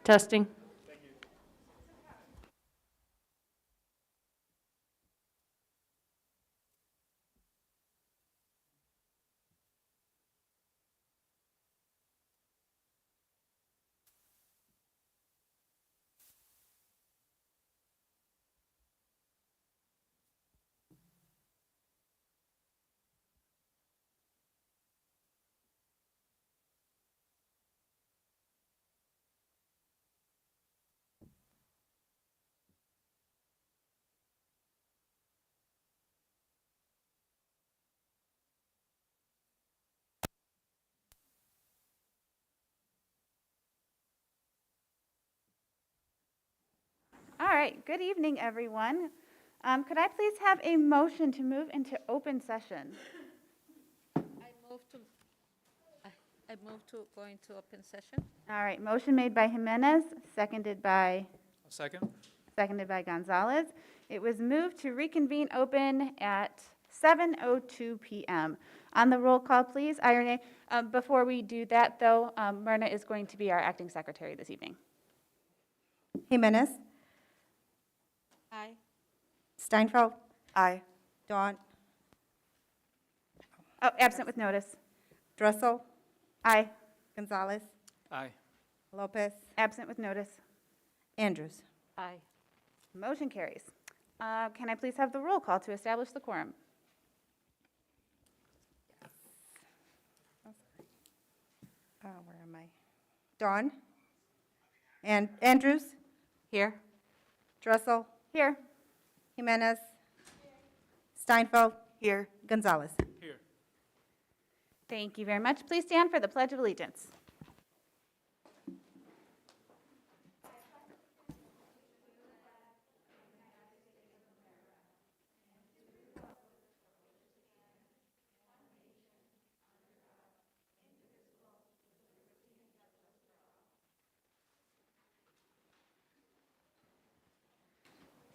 Testing. All right, good evening, everyone. Could I please have a motion to move into open session? I move to, I move to go into open session. All right, motion made by Jimenez, seconded by Second? Gonzalez. It was moved to reconvene open at 7:02 p.m. On the roll call, please. Irene, before we do that, though, Myrna is going to be our acting secretary this evening. Jimenez, Aye. Steinfeld, Aye. Dawn, Oh, absent with notice. Dressel, Aye. Gonzalez, Aye. Lopez, Absent with notice. Andrews. Aye. Motion carries. Can I please have the roll call to establish the quorum? Where am I? Dawn, and Andrews, Here. Dressel, Here. Jimenez, Steinfeld, Here. Gonzalez. Here. Thank you very much. Please stand for the Pledge of Allegiance.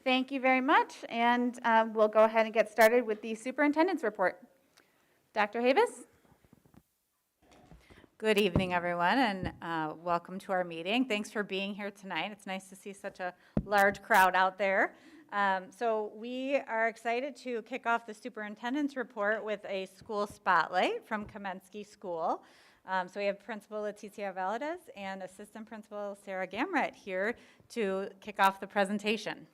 Thank you very much, and we'll go ahead and get started with the superintendent's report. Dr. Havis? Good evening, everyone, and welcome to our meeting. Thanks for being here tonight. It's nice to see such a large crowd out there. So we are excited to kick off the superintendent's report with a school spotlight from Kamensky School. So we have Principal Leticia Valadez and Assistant Principal Sarah Gamrat here to kick off the presentation.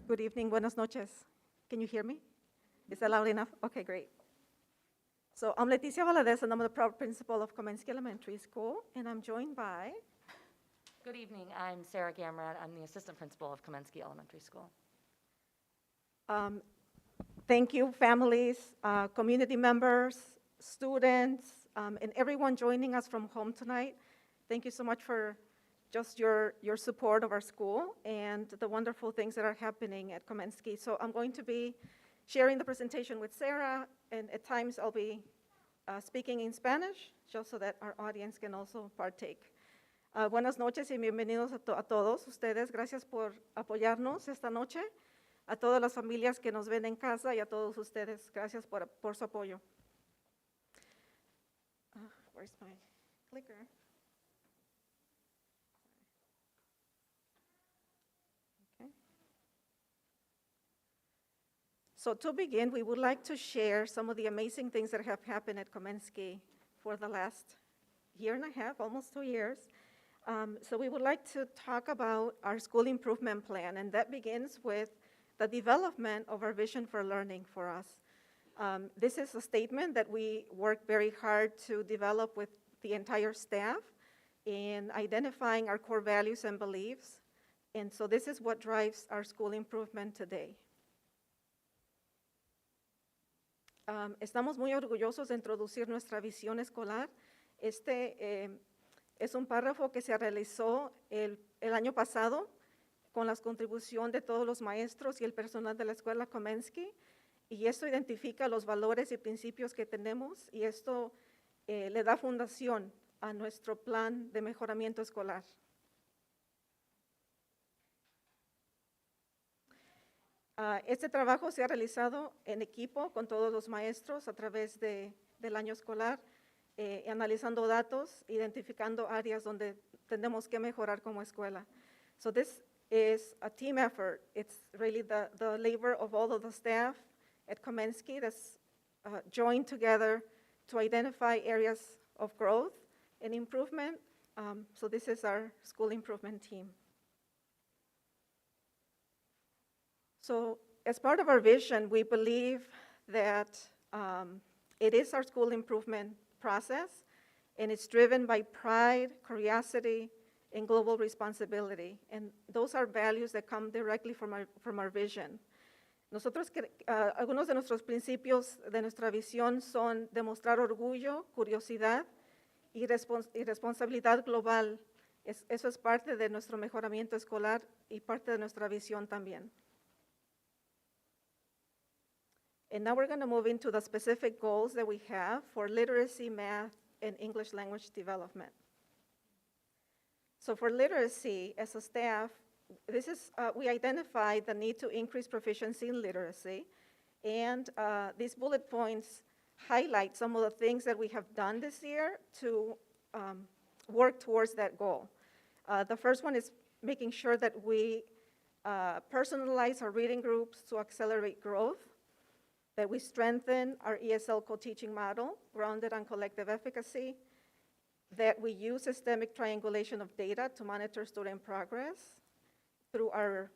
Good evening, buenas noches. Can you hear me? Is that loud enough? Okay, great. So I'm Leticia Valadez, and I'm the proud principal of Kamensky Elementary School, and I'm joined by... Good evening. I'm Sarah Gamrat. I'm the assistant principal of Kamensky Elementary School. Thank you, families, community members, students, and everyone joining us from home tonight. Thank you so much for just your support of our school and the wonderful things that are happening at Kamensky. So I'm going to be sharing the presentation with Sarah, and at times I'll be speaking in Spanish, just so that our audience can also partake. Buenas noches y bienvenidos a todos ustedes. Gracias por apoyarnos esta noche. A todas las familias que nos ven en casa y a todos ustedes, gracias por su apoyo. Where's my clicker? So to begin, we would like to share some of the amazing things that have happened at Kamensky for the last year and a half, almost 2 years. So we would like to talk about our school improvement plan, and that begins with the development of our vision for learning for us. This is a statement that we work very hard to develop with the entire staff in identifying our core values and beliefs. And so this is what drives our school improvement today. Estamos muy orgullosos de introducir nuestra visión escolar. Este es un párrafo que se realizó el año pasado con la contribución de todos los maestros y el personal de la escuela Kamensky, y esto identifica los valores y principios que tenemos, y esto le da fundación a nuestro plan de mejoramiento escolar. Este trabajo se ha realizado en equipo con todos los maestros a través del año escolar, analizando datos, identificando áreas donde tenemos que mejorar como escuela. So this is a team effort. It's really the labor of all of the staff at Kamensky that's joined together to identify areas of growth and improvement. So this is our school improvement team. So as part of our vision, we believe that it is our school improvement process, and it's driven by pride, curiosity, and global responsibility. And those are values that come directly from our vision. Nosotros, algunos de nuestros principios de nuestra visión son demostrar orgullo, curiosidad y responsabilidad global. Eso es parte de nuestro mejoramiento escolar y parte de nuestra visión también. And now we're going to move into the specific goals that we have for literacy, math, and English language development. So for literacy, as a staff, we identified the need to increase proficiency in literacy, and these bullet points highlight some of the things that we have done this year to work towards that goal. The first one is making sure that we personalize our reading groups to accelerate growth, that we strengthen our ESL co-teaching model grounded on collective efficacy, that we use systemic triangulation of data to monitor student progress through our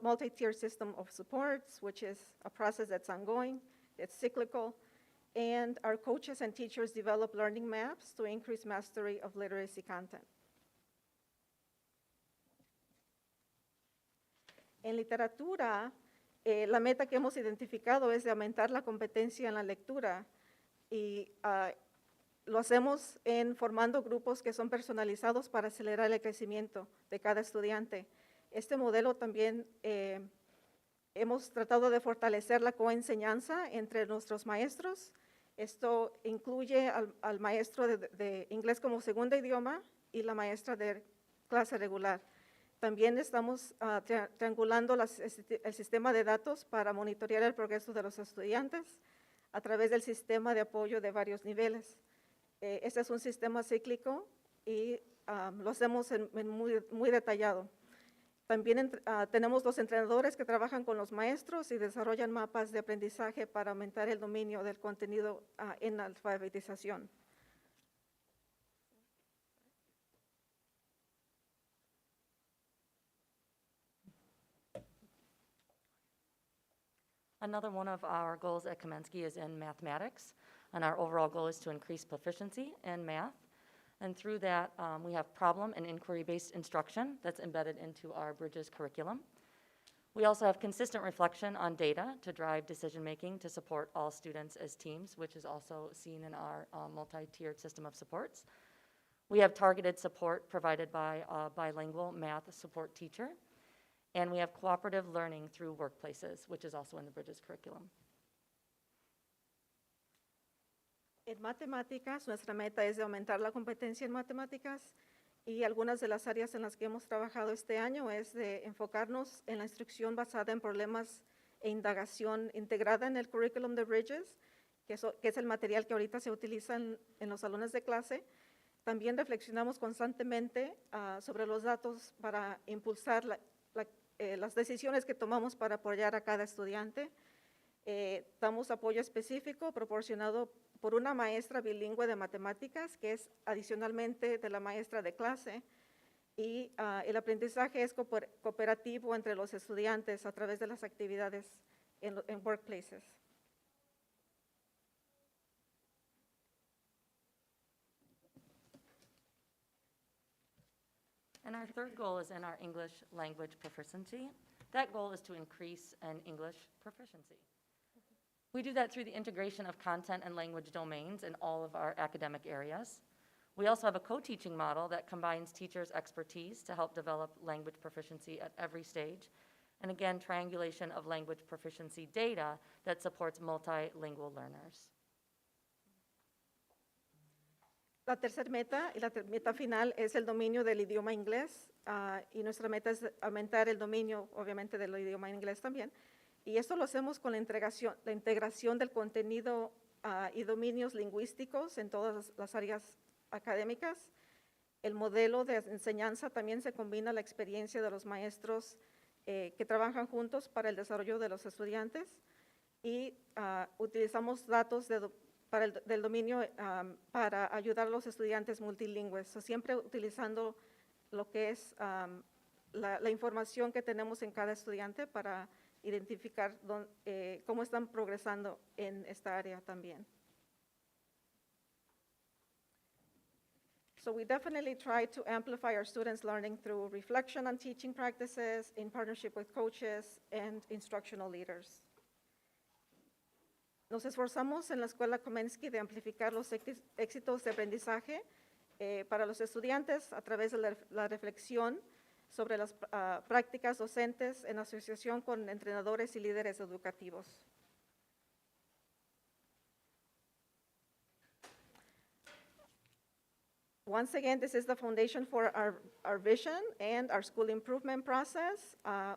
multi-tier system of supports, which is a process that's ongoing, it's cyclical, and our coaches and teachers develop learning maps to increase mastery of literacy content. En literatura, la meta que hemos identificado es de aumentar la competencia en la lectura y lo hacemos formando grupos que son personalizados para acelerar el crecimiento de cada estudiante. Este modelo también hemos tratado de fortalecer la coenseñanza entre nuestros maestros. Esto incluye al maestro de inglés como segundo idioma y la maestra de clase regular. También estamos triangulando el sistema de datos para monitorear el progreso de los estudiantes a través del sistema de apoyo de varios niveles. Este es un sistema cíclico y lo hacemos muy detallado. También tenemos los entrenadores que trabajan con los maestros y desarrollan mapas de aprendizaje para aumentar el dominio del contenido en alfabetización. Another one of our goals at Kamensky is in mathematics, and our overall goal is to increase proficiency in math. And through that, we have problem and inquiry-based instruction that's embedded into our Bridges curriculum. We also have consistent reflection on data to drive decision-making to support all students as teams, which is also seen in our multi-tiered system of supports. We have targeted support provided by a bilingual math support teacher. And we have cooperative learning through workplaces, which is also in the Bridges curriculum. En matemáticas, nuestra meta es de aumentar la competencia en matemáticas y algunas de las áreas en las que hemos trabajado este año es de enfocarnos en la instrucción basada en problemas e indagación integrada en el curriculum de Bridges, que es el material que ahorita se utiliza en los salones de clase. También reflexionamos constantemente sobre los datos para impulsar las decisiones que tomamos para apoyar a cada estudiante. Damos apoyo específico proporcionado por una maestra bilingüe de matemáticas, que es adicionalmente de la maestra de clase, y el aprendizaje es cooperativo entre los estudiantes a través de las actividades en workplaces. And our third goal is in our English language proficiency. That goal is to increase an English proficiency. We do that through the integration of content and language domains in all of our academic areas. We also have a co-teaching model that combines teachers' expertise to help develop language proficiency at every stage. And again, triangulation of language proficiency data that supports multilingual learners. La tercera meta y la meta final es el dominio del idioma inglés y nuestra meta es aumentar el dominio, obviamente, del idioma inglés también y esto lo hacemos con la integración del contenido y dominios lingüísticos en todas las áreas académicas. El modelo de enseñanza también se combina la experiencia de los maestros que trabajan juntos para el desarrollo de los estudiantes y utilizamos datos del dominio para ayudar a los estudiantes multilingües, siempre utilizando lo que es la información que tenemos en cada estudiante para identificar cómo están progresando en esta área también. So we definitely try to amplify our students' learning through reflection on teaching practices in partnership with coaches and instructional leaders. Nos esforzamos en la Escuela Komensky de amplificar los éxitos de aprendizaje para los estudiantes a través de la reflexión sobre las prácticas docentes en asociación con entrenadores y líderes educativos. Once again, this is the foundation for our vision and our school improvement process.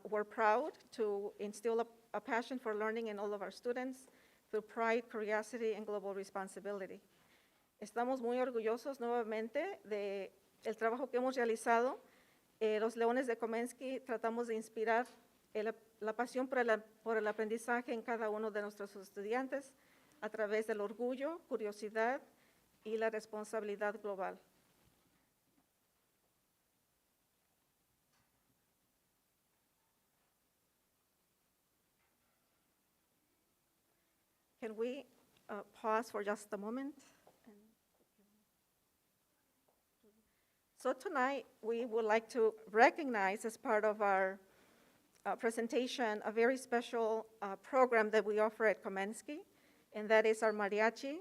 We're proud to instill a passion for learning in all of our students through pride, curiosity, and global responsibility. Estamos muy orgullosos nuevamente del trabajo que hemos realizado. Los Leones de Komensky tratamos de inspirar la pasión por el aprendizaje en cada uno de nuestros estudiantes a través del orgullo, curiosidad y la responsabilidad global. Can we pause for just a moment? So tonight, we would like to recognize as part of our presentation a very special program that we offer at Komensky, and that is our mariachi,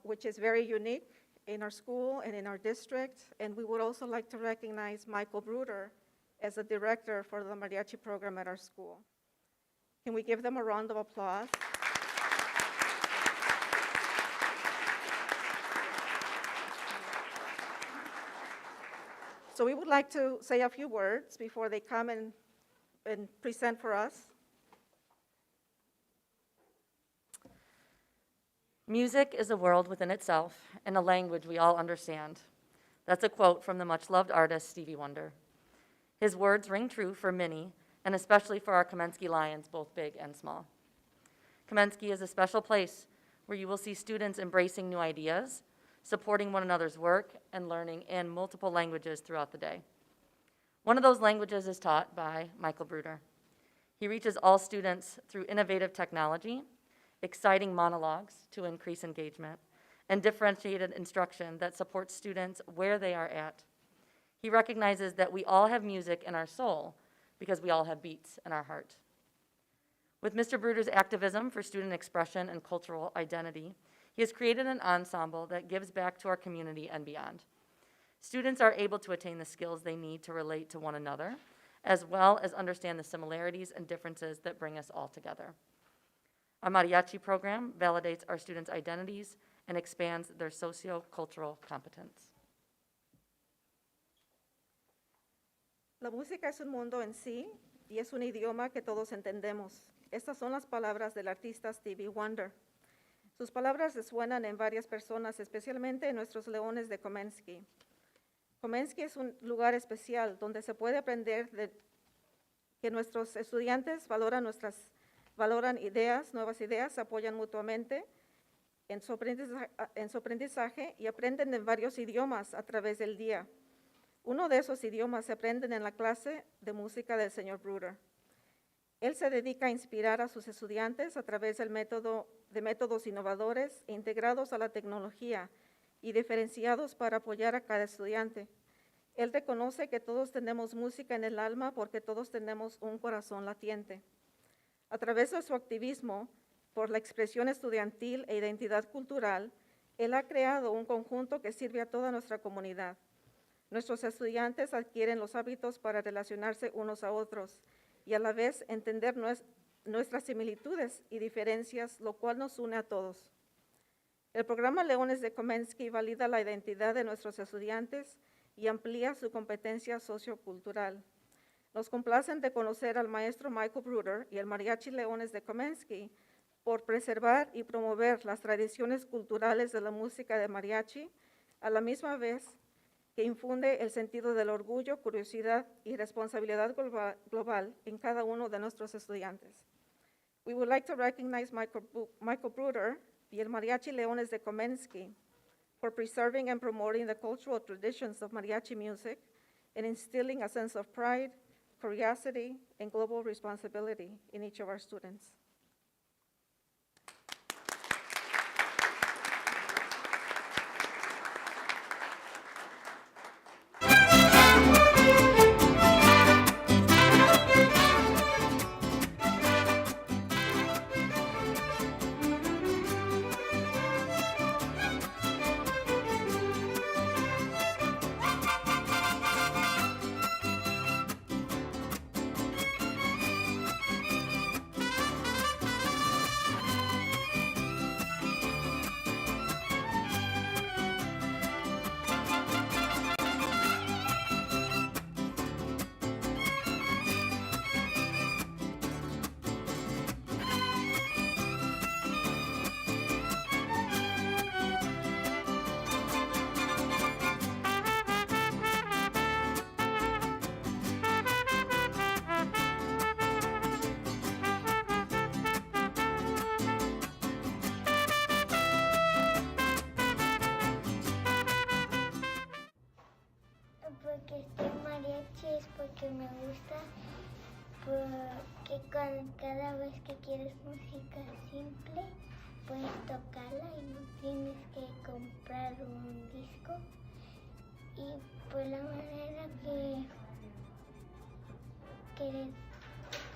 which is very unique in our school and in our district. And we would also like to recognize Michael Bruder as the director for the mariachi program at our school. Can we give them a round of applause? So we would like to say a few words before they come and present for us. Music is a world within itself and a language we all understand. That's a quote from the much-loved artist Stevie Wonder. His words ring true for many, and especially for our Komensky Lions, both big and small. Komensky is a special place where you will see students embracing new ideas, supporting one another's work, and learning in multiple languages throughout the day. One of those languages is taught by Michael Bruder. He reaches all students through innovative technology, exciting monologues to increase engagement, and differentiated instruction that supports students where they are at. He recognizes that we all have music in our soul because we all have beats in our heart. With Mr. Bruder's activism for student expression and cultural identity, he has created an ensemble that gives back to our community and beyond. Students are able to attain the skills they need to relate to one another, as well as understand the similarities and differences that bring us all together. Our mariachi program validates our students' identities and expands their socio-cultural competence. La música es un mundo en sí y es un idioma que todos entendemos. Estas son las palabras del artista Stevie Wonder. Sus palabras resuenan en varias personas, especialmente en nuestros Leones de Komensky. Komensky es un lugar especial donde se puede aprender que nuestros estudiantes valoran ideas, nuevas ideas, se apoyan mutuamente en su aprendizaje y aprenden en varios idiomas a través del día. Uno de esos idiomas se aprenden en la clase de música del señor Bruder. Él se dedica a inspirar a sus estudiantes a través de métodos innovadores e integrados a la tecnología y diferenciados para apoyar a cada estudiante. Él reconoce que todos tenemos música en el alma porque todos tenemos un corazón latiente. A través de su activismo por la expresión estudiantil e identidad cultural, él ha creado un conjunto que sirve a toda nuestra comunidad. Nuestros estudiantes adquieren los hábitos para relacionarse unos a otros y a la vez entender nuestras similitudes y diferencias, lo cual nos une a todos. El programa Leones de Komensky valida la identidad de nuestros estudiantes y amplía su competencia sociocultural. Nos complacen de conocer al maestro Michael Bruder y el Mariachi Leones de Komensky por preservar y promover las tradiciones culturales de la música de mariachi, a la misma vez que infunde el sentido del orgullo, curiosidad y responsabilidad global en cada uno de nuestros estudiantes. We would like to recognize Michael Bruder y el Mariachi Leones de Komensky for preserving and promoting the cultural traditions of mariachi music and instilling a sense of pride, curiosity, and global responsibility in each of our students. Porque estoy mariachi es porque me gusta, porque cada vez que quieres música simple, puedes tocarla y no tienes que comprar un disco. Y pues la manera que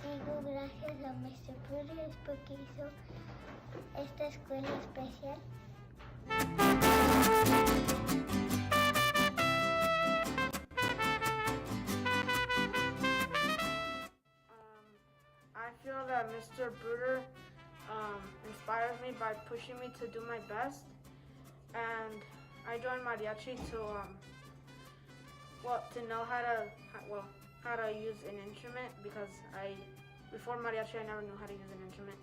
digo gracias a Mr. Bruder es porque hizo esta escuela especial. I feel that Mr. Bruder inspires me by pushing me to do my best, and I joined mariachi to know how to use an instrument, because before mariachi I never knew how to use an instrument,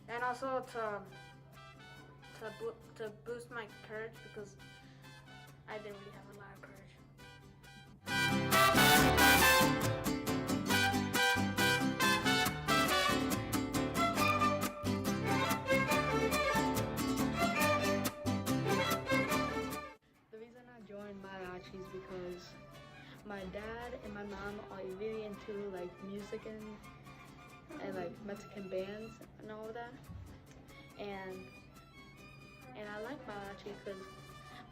and also to boost my courage, because I didn't really have a lot of courage. Mariachis because my dad and my mom are really into like music and like Mexican bands and all of that, and I like mariachi because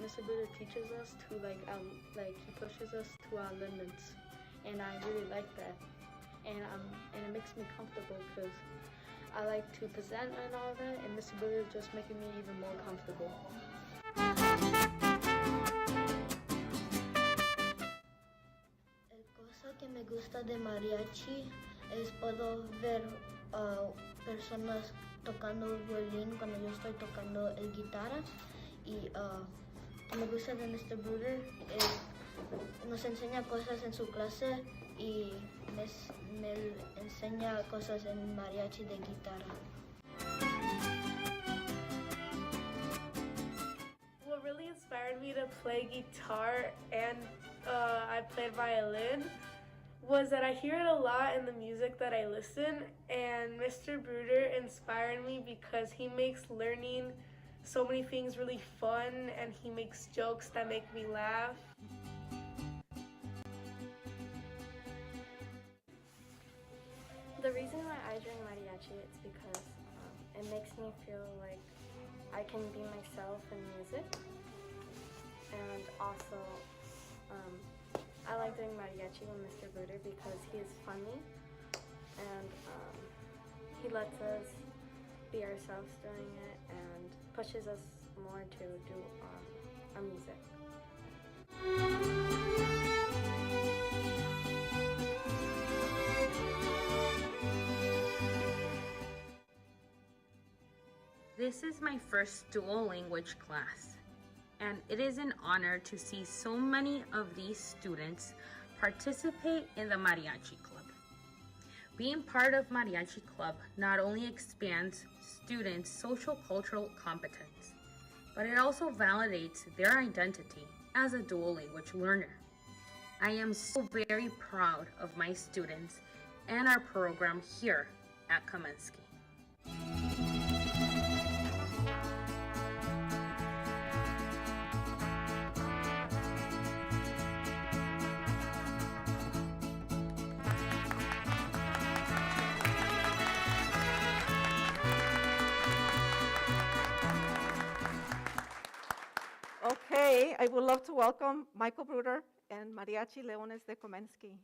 Mr. Buddha teaches us to he pushes us to our limits, and I really like that, and it makes me comfortable because I like to present and all that, and Mr. Buddha is just making me even more comfortable. Que me gusta de mariachi es puedo ver personas tocando el violín cuando yo estoy tocando el guitarra, y que me gusta de Mr. Bruder nos enseña cosas en su clase y me enseña cosas en mariachi de guitarra. What really inspired me to play guitar and I played violin was that I hear it a lot in the music that I listen, and Mr. Bruder inspired me because he makes learning so many things really fun, and he makes jokes that make me laugh. The reason why I joined mariachi is because it makes me feel like I can be myself in music, and also I like doing mariachi with Mr. Bruder because he is funny, and he lets us be ourselves doing it and pushes us more to do our music. This is my first dual language class, and it is an honor to see so many of these students participate in the Mariachi Club. Being part of Mariachi Club not only expands students' social cultural competence, but it also validates their identity as a dual language learner. I am so very proud of my students and our program here at Kamensky. Okay, I would love to welcome Michael Bruder and Mariachi Leones de Komensky.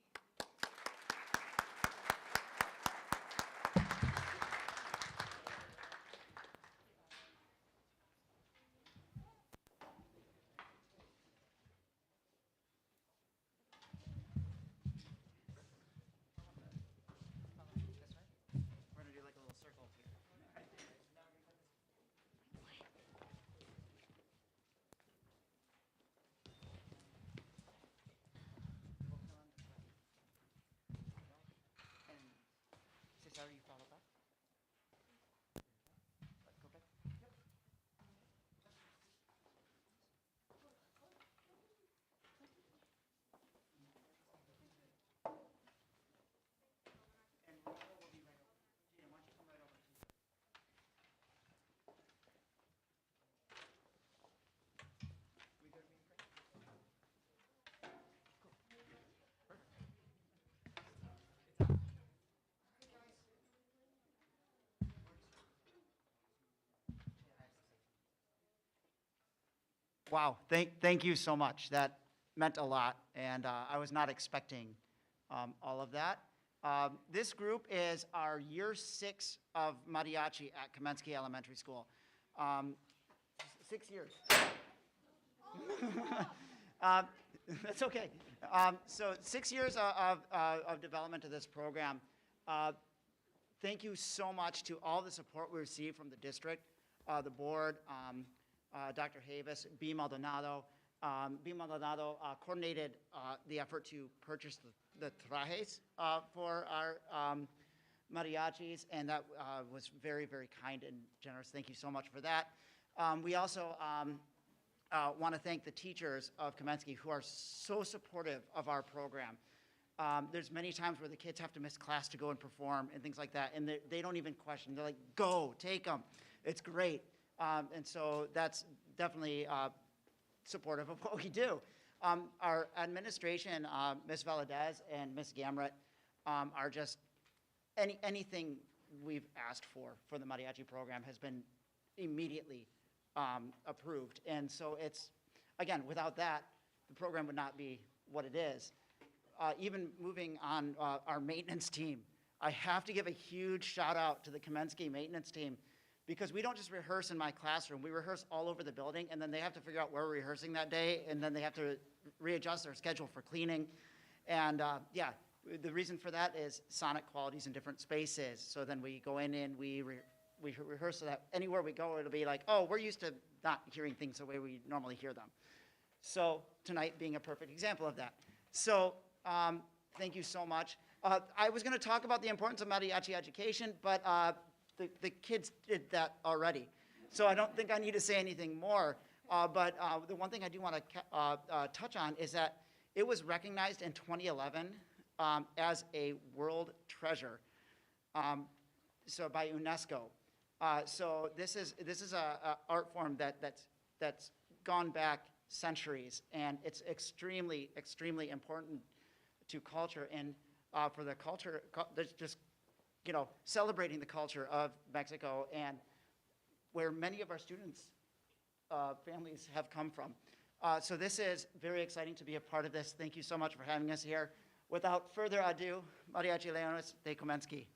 We're gonna do like a little circle here. And Cesar, you follow back? Go back. Yep. And Rocco will be right over. Gina, why don't you come right over? We good, we great? Cool. Perfect. Wow, thank you so much. That meant a lot, and I was not expecting all of that. This group is our year 6 of mariachi at Kamensky Elementary School. 6 years. That's okay. So 6 years of development of this program. Thank you so much to all the support we received from the district, the board, Dr. Havis, B. Maldonado. B. Maldonado coordinated the effort to purchase the trajes for our mariachis, and that was very, very kind and generous. Thank you so much for that. We also want to thank the teachers of Kamensky who are so supportive of our program. There's many times where the kids have to miss class to go and perform and things like that, and they don't even question. They're like, go, take them. It's great. And so that's definitely supportive of what we do. Our administration, Ms. Valadez and Ms. Gamret, are just anything we've asked for the mariachi program has been immediately approved. And so it's, again, without that, the program would not be what it is. Even moving on our maintenance team, I have to give a huge shout out to the Kamensky maintenance team, because we don't just rehearse in my classroom, we rehearse all over the building, and then they have to figure out where we're rehearsing that day, and then they have to readjust their schedule for cleaning. And yeah, the reason for that is sonic qualities in different spaces. So then we go in and we rehearse so that anywhere we go, it'll be like, oh, we're used to not hearing things the way we normally hear them. So tonight being a perfect example of that. So thank you so much. I was gonna talk about the importance of mariachi education, but the kids did that already. So I don't think I need to say anything more. But the one thing I do want to touch on is that it was recognized in 2011 as a world treasure, so by UNESCO. So this is a art form that's gone back centuries, and it's extremely, extremely important to culture and for the culture, just celebrating the culture of Mexico and where many of our students' families have come from. So this is very exciting to be a part of this. Thank you so much for having us here. Without further ado, Mariachi Leones de Komensky.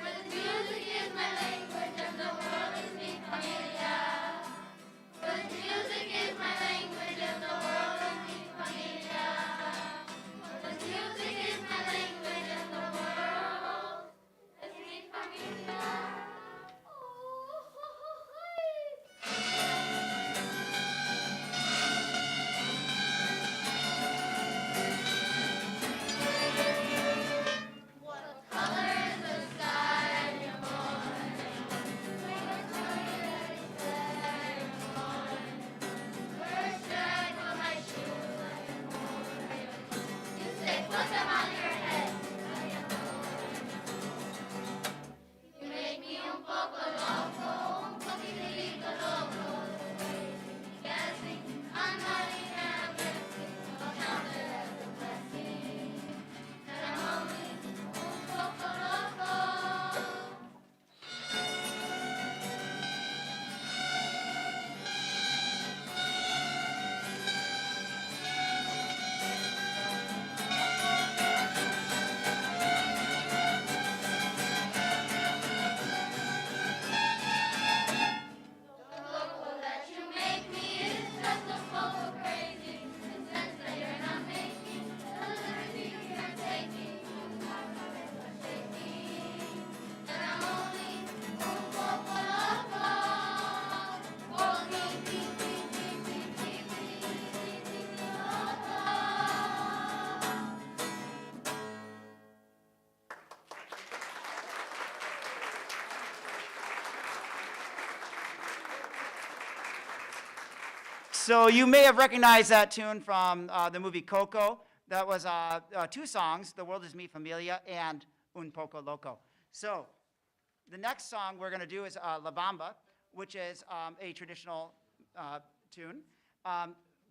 With So you may have recognized that tune from the movie Coco. That was 2 songs, The World Is Mi Familia and Un Poco Loco. So the next song we're going to do is La Bamba, which is a traditional tune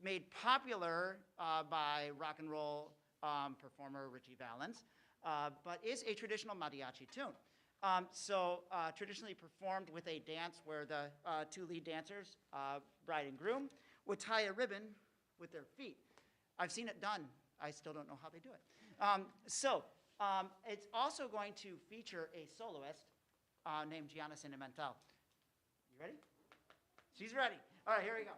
made popular by rock and roll performer Richie Valens, but is a traditional mariachi tune. Traditionally performed with a dance where the 2 lead dancers, bride and groom, would tie a ribbon with their feet. I've seen it done. I still don't know how they do it. It's also going to feature a soloist named Gianna Sentimental. You ready? She's ready. All right, here we go.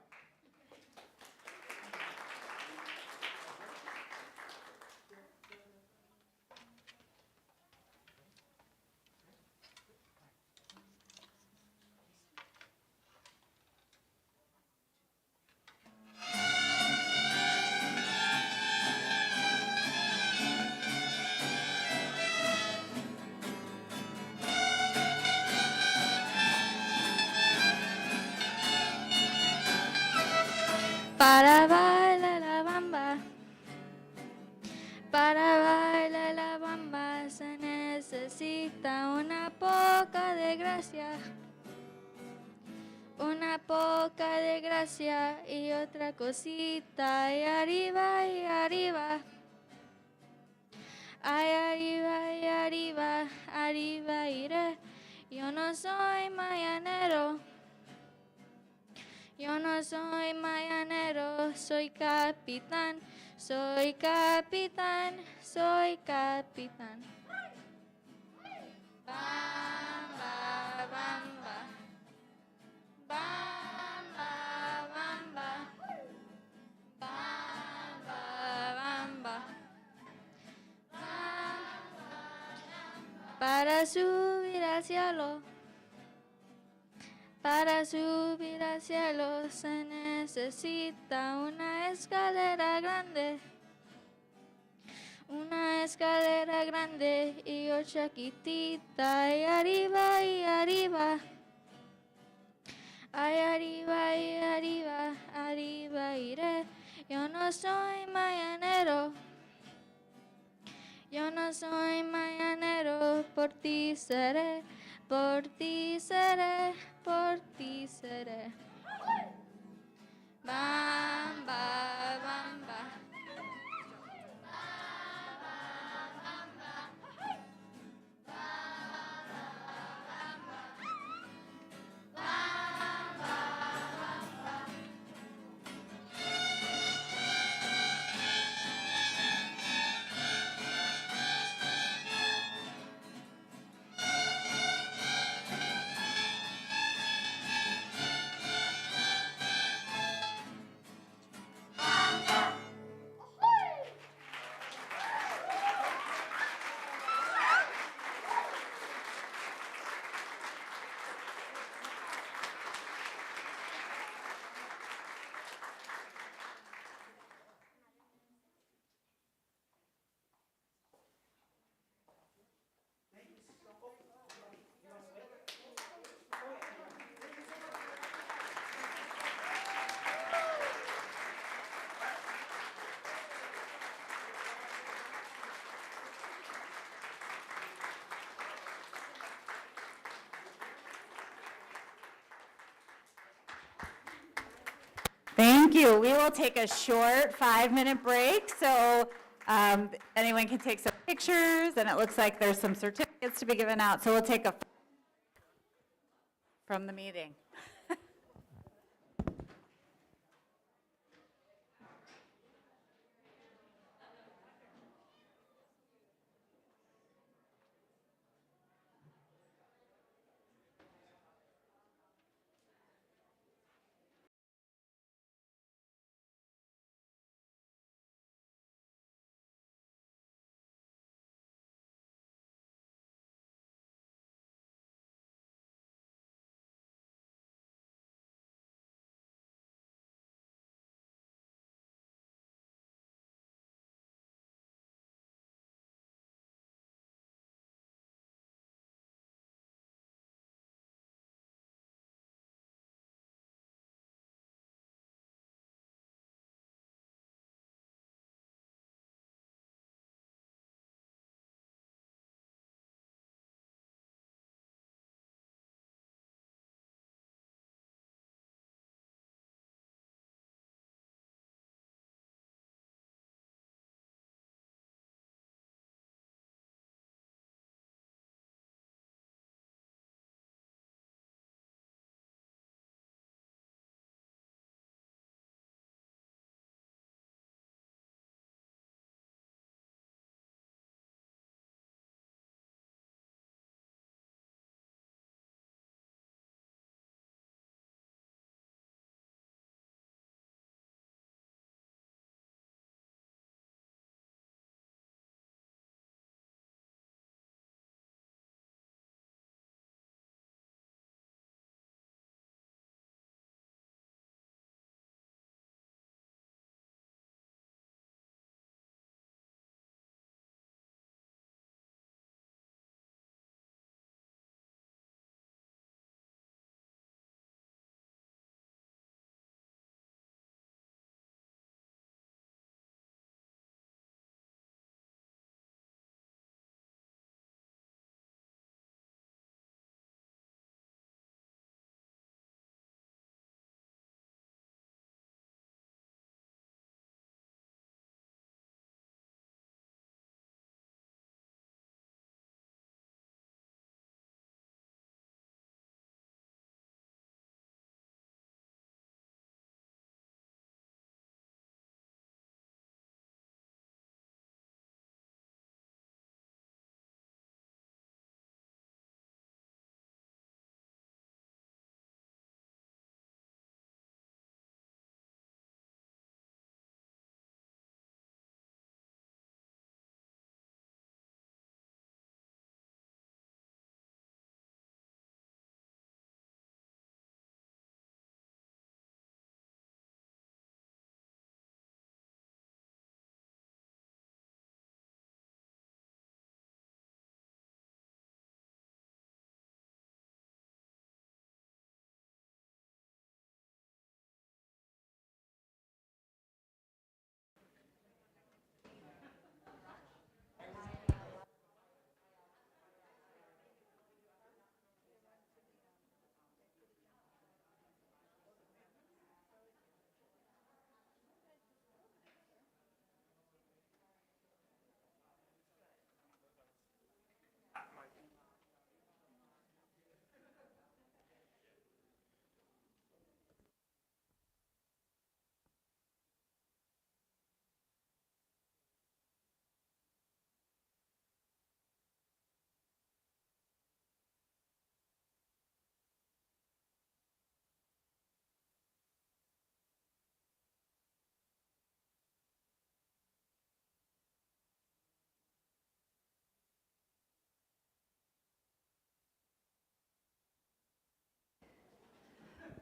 Para bailar la bamba, para bailar la bamba se necesita una poca de gracia, una poca de gracia y otra cosita y arriba y arriba. Ay, arriba y arriba, arriba iré. Yo no soy mañanero. Yo no soy mañanero, soy capitán, soy capitán, soy capitán. Bamba, bamba, bamba, bamba, bamba, bamba. Para subir al cielo. Para subir al cielo se necesita una escalera grande y yo chiquitita y arriba, ay arriba y arriba, arriba iré. Yo no soy mañanero, yo no soy mañanero, por ti seré, por ti seré, por ti seré. Bamba, bamba. Thank you. We will take a short 5-minute break, so anyone can take some pictures, and it looks like there's some certificates to be given out, so we'll take a from the meeting.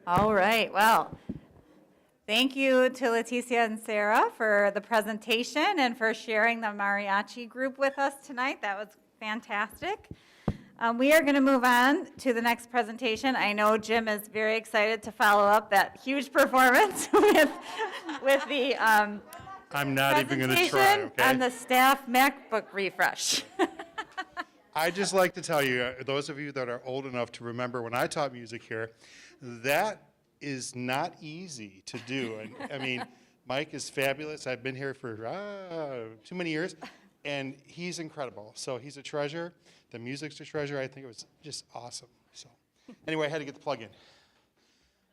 All right, well, thank you to Leticia and Sarah for the presentation and for sharing the mariachi group with us tonight. That was fantastic. We are going to move on to the next presentation. I know Jim is very excited to follow up that huge performance with the I'm not even going to try, presentation okay? on the staff MacBook refresh. I'd just like to tell you, those of you that are old enough to remember when I taught music here, that is not easy to do. And I mean, Mike is fabulous. I've been here for too many years, and he's incredible. So he's a treasure. The music's a treasure. I think it was just awesome. So anyway, I had to get the plug in.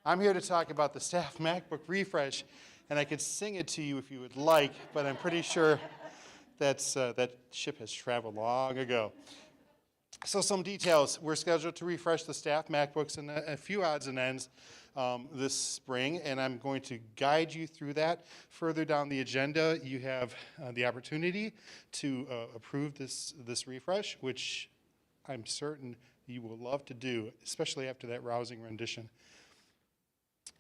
I'm here to talk about the staff MacBook refresh, and I could sing it to you if you would like, but I'm pretty sure that ship has traveled long ago. So some details. We're scheduled to refresh the staff MacBooks and a few odds and ends this spring, and I'm going to guide you through that. Further down the agenda, you have the opportunity to approve this refresh, which I'm certain you will love to do, especially after that rousing rendition.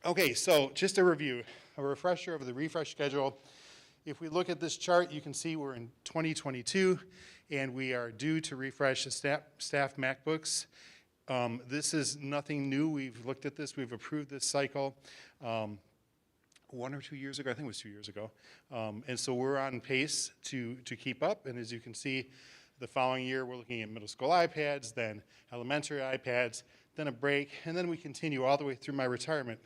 Okay, so just a review, a refresher of the refresh schedule. If we look at this chart, you can see we're in 2022, and we are due to refresh the staff MacBooks. This is nothing new. We've looked at this. We've approved this cycle 1 or 2 years ago. I think it was 2 years ago. And so we're on pace to keep up. And as you can see, the following year, we're looking at middle school iPads, then elementary iPads, then a break, and then we continue all the way through my retirement.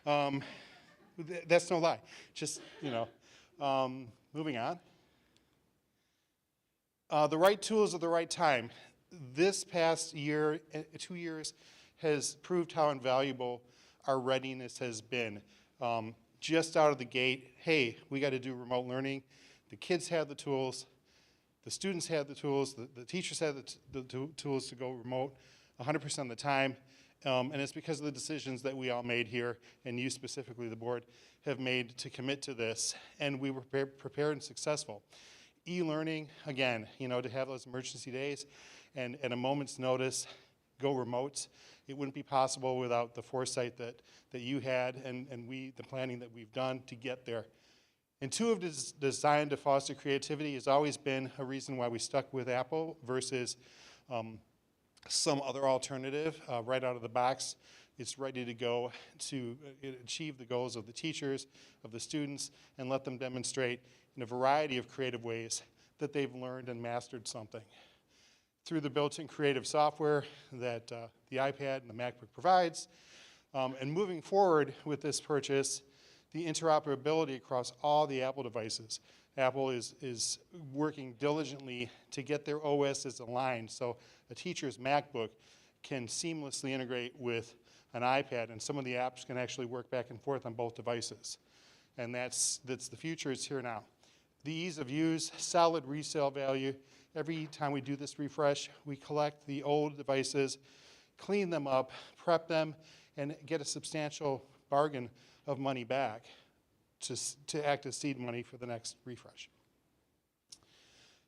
That's no lie. Just, moving on. The right tools at the right time. This past year, 2 years, has proved how invaluable our readiness has been. Just out of the gate, hey, we got to do remote learning. The kids had the tools. The students had the tools. The teachers had the tools to go remote 100% of the time. And it's because of the decisions that we all made here, and you specifically, the board, have made to commit to this. And we were prepared and successful. E-learning, again, to have those emergency days and at a moment's notice go remote, it wouldn't be possible without the foresight that you had and the planning that we've done to get there. Intuitive design to foster creativity has always been a reason why we stuck with Apple versus some other alternative. Right out of the box, it's ready to go to achieve the goals of the teachers, of the students, and let them demonstrate in a variety of creative ways that they've learned and mastered something. Through the built-in creative software that the iPad and the MacBook provides, and moving forward with this purchase, the interoperability across all the Apple devices. Apple is working diligently to get their OSs aligned so a teacher's MacBook can seamlessly integrate with an iPad, and some of the apps can actually work back and forth on both devices. And that's the future. It's here now. The ease of use, solid resale value. Every time we do this refresh, we collect the old devices, clean them up, prep them, and get a substantial bargain of money back to act as seed money for the next refresh.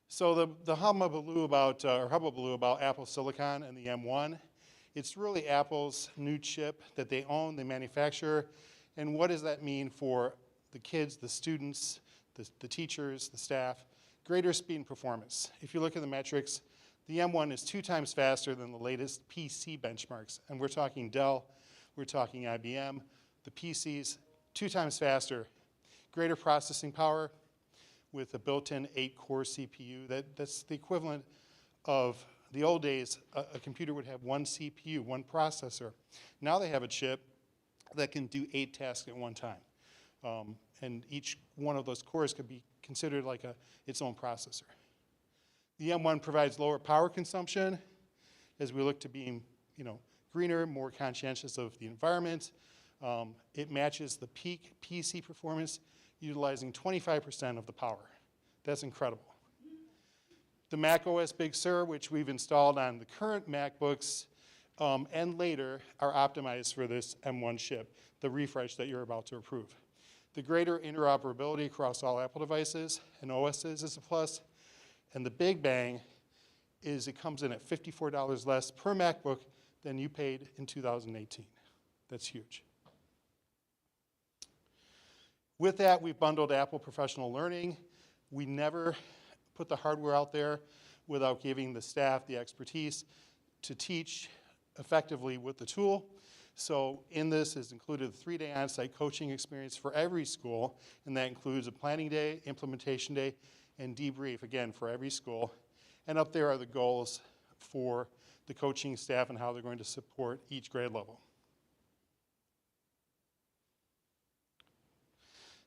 So the hullabaloo about Apple Silicon and the M1, it's really Apple's new chip that they own, they manufacture, and what does that mean for the kids, the students, the teachers, the staff? Greater speed and performance. If you look at the metrics, the M1 is 2 times faster than the latest PC benchmarks, and we're talking Dell, we're talking IBM, the PCs, 2 times faster. Greater processing power with a built-in 8-core CPU. That's the equivalent of the old days, a computer would have 1 CPU, 1 processor. Now they have a chip that can do 8 tasks at one time. And each one of those cores could be considered like its own processor. The M1 provides lower power consumption as we look to being, greener, more conscientious of the environment. It matches the peak PC performance, utilizing 25% of the power. That's incredible. The Mac OS Big Sur, which we've installed on the current MacBooks and later, are optimized for this M1 chip, the refresh that you're about to approve. The greater interoperability across all Apple devices and OSs is a plus. And the big bang is it comes in at $54 less per MacBook than you paid in 2018. That's huge. With that, we've bundled Apple Professional Learning. We never put the hardware out there without giving the staff the expertise to teach effectively with the tool. So in this is included a 3-day on-site coaching experience for every school, and that includes a planning day, implementation day, and debrief, again, for every school. And up there are the goals for the coaching staff and how they're going to support each grade level.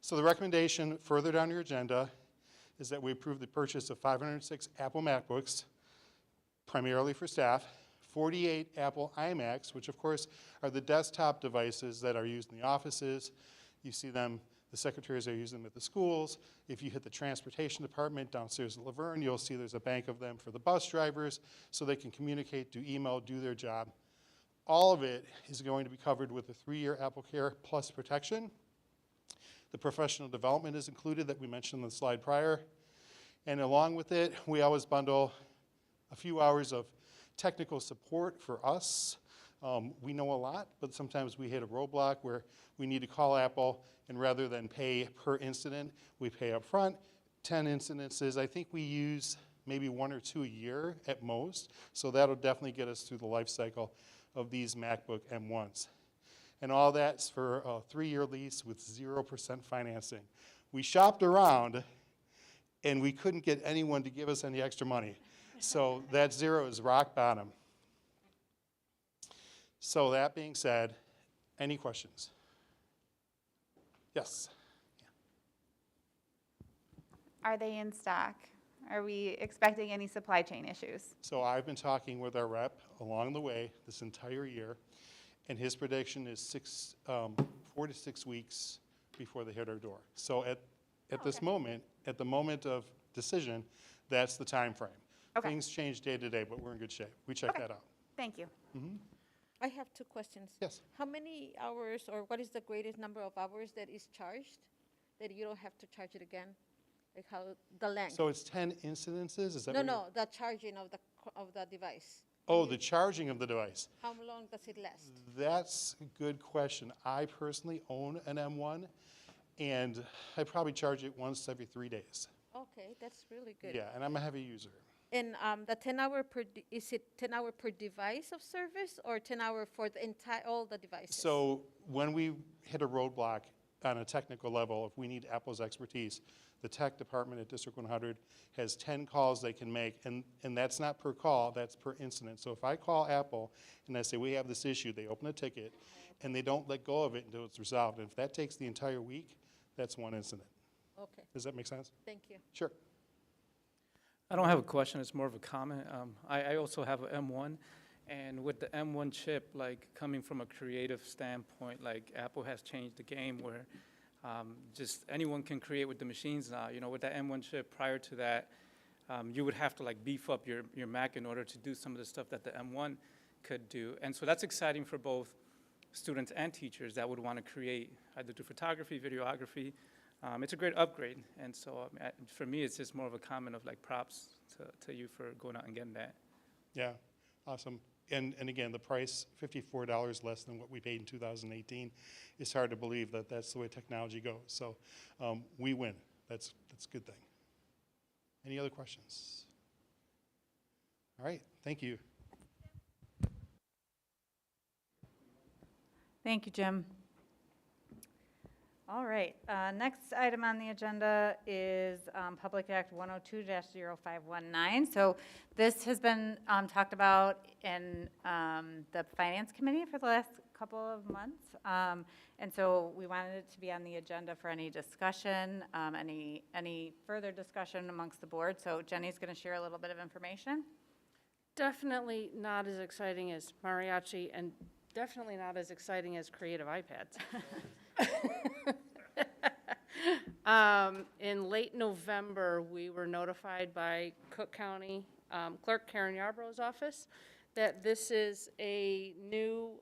So the recommendation further down your agenda is that we approve the purchase of 506 Apple MacBooks, primarily for staff, 48 Apple iMacs, which of course are the desktop devices that are used in the offices. You see them, the secretaries are using them at the schools. If you hit the transportation department downstairs at Laverne, you'll see there's a bank of them for the bus drivers so they can communicate, do email, do their job. All of it is going to be covered with a 3-year Apple Care Plus protection. The professional development is included that we mentioned on the slide prior. And along with it, we always bundle a few hours of technical support for us. We know a lot, but sometimes we hit a roadblock where we need to call Apple, and rather than pay per incident, we pay up front. 10 incidences, I think we use maybe 1 or 2 a year at most, so that'll definitely get us through the life cycle of these MacBook M1s. And all that's for a 3-year lease with 0% financing. We shopped around, and we couldn't get anyone to give us any extra money. So that 0 is rock bottom. So that being said, any questions? Yes. Are they in stock? Are we expecting any supply chain issues? So I've been talking with our rep along the way this entire year, and his prediction is 4 to 6 weeks before they hit our door. So at this moment, at the moment of decision, that's the time frame. Okay. Things change day to day, but we're in good shape. We check that out. Thank you. I have 2 questions. Yes. How many hours, or what is the greatest number of hours that is charged, that you don't have to charge it again? Like how, the length? So it's 10 incidences? Is that No, what no, the charging of the device. Oh, the charging of the device. How long does it last? That's a good question. I personally own an M1, and I probably charge it once every 3 days. Okay, that's really good. Yeah, and I'm a heavy user. And the 10 hour is it 10 hour per device of service, or 10 hour for the entire, all the devices? So when we hit a roadblock on a technical level, if we need Apple's expertise, the tech department at District 100 has 10 calls they can make, and that's not per call, that's per incident. So if I call Apple and I say, we have this issue, they open a ticket, and they don't let go of it until it's resolved. And if that takes the entire week, that's 1 incident. Okay, Does that make sense? thank you. Sure. I don't have a question, it's more of a comment. I also have an M1, and with the M1 chip, like coming from a creative standpoint, like Apple has changed the game where just anyone can create with the machines now. You know, with that M1 chip, prior to that, you would have to like beef up your Mac in order to do some of the stuff that the M1 could do. And so that's exciting for both students and teachers that would want to create, either do photography, videography. It's a great upgrade, and so for me, it's just more of a comment of like props to you for going out and getting that. Yeah, awesome. And again, the price, $54 less than what we paid in 2018. It's hard to believe that that's the way technology goes. So we win. That's a good thing. Any other questions? All right, thank you. Thank you, Jim. All right, next item on the agenda is Public Act 102-0519. So this has been talked about in the Finance Committee for the last couple of months. And so we wanted it to be on the agenda for any discussion, any further discussion amongst the board. So Jenny's going to share a little bit of information. Definitely not as exciting as mariachi, and definitely not as exciting as creative iPads. In late November, we were notified by Cook County Clerk Karen Yarborough's office that this is a new,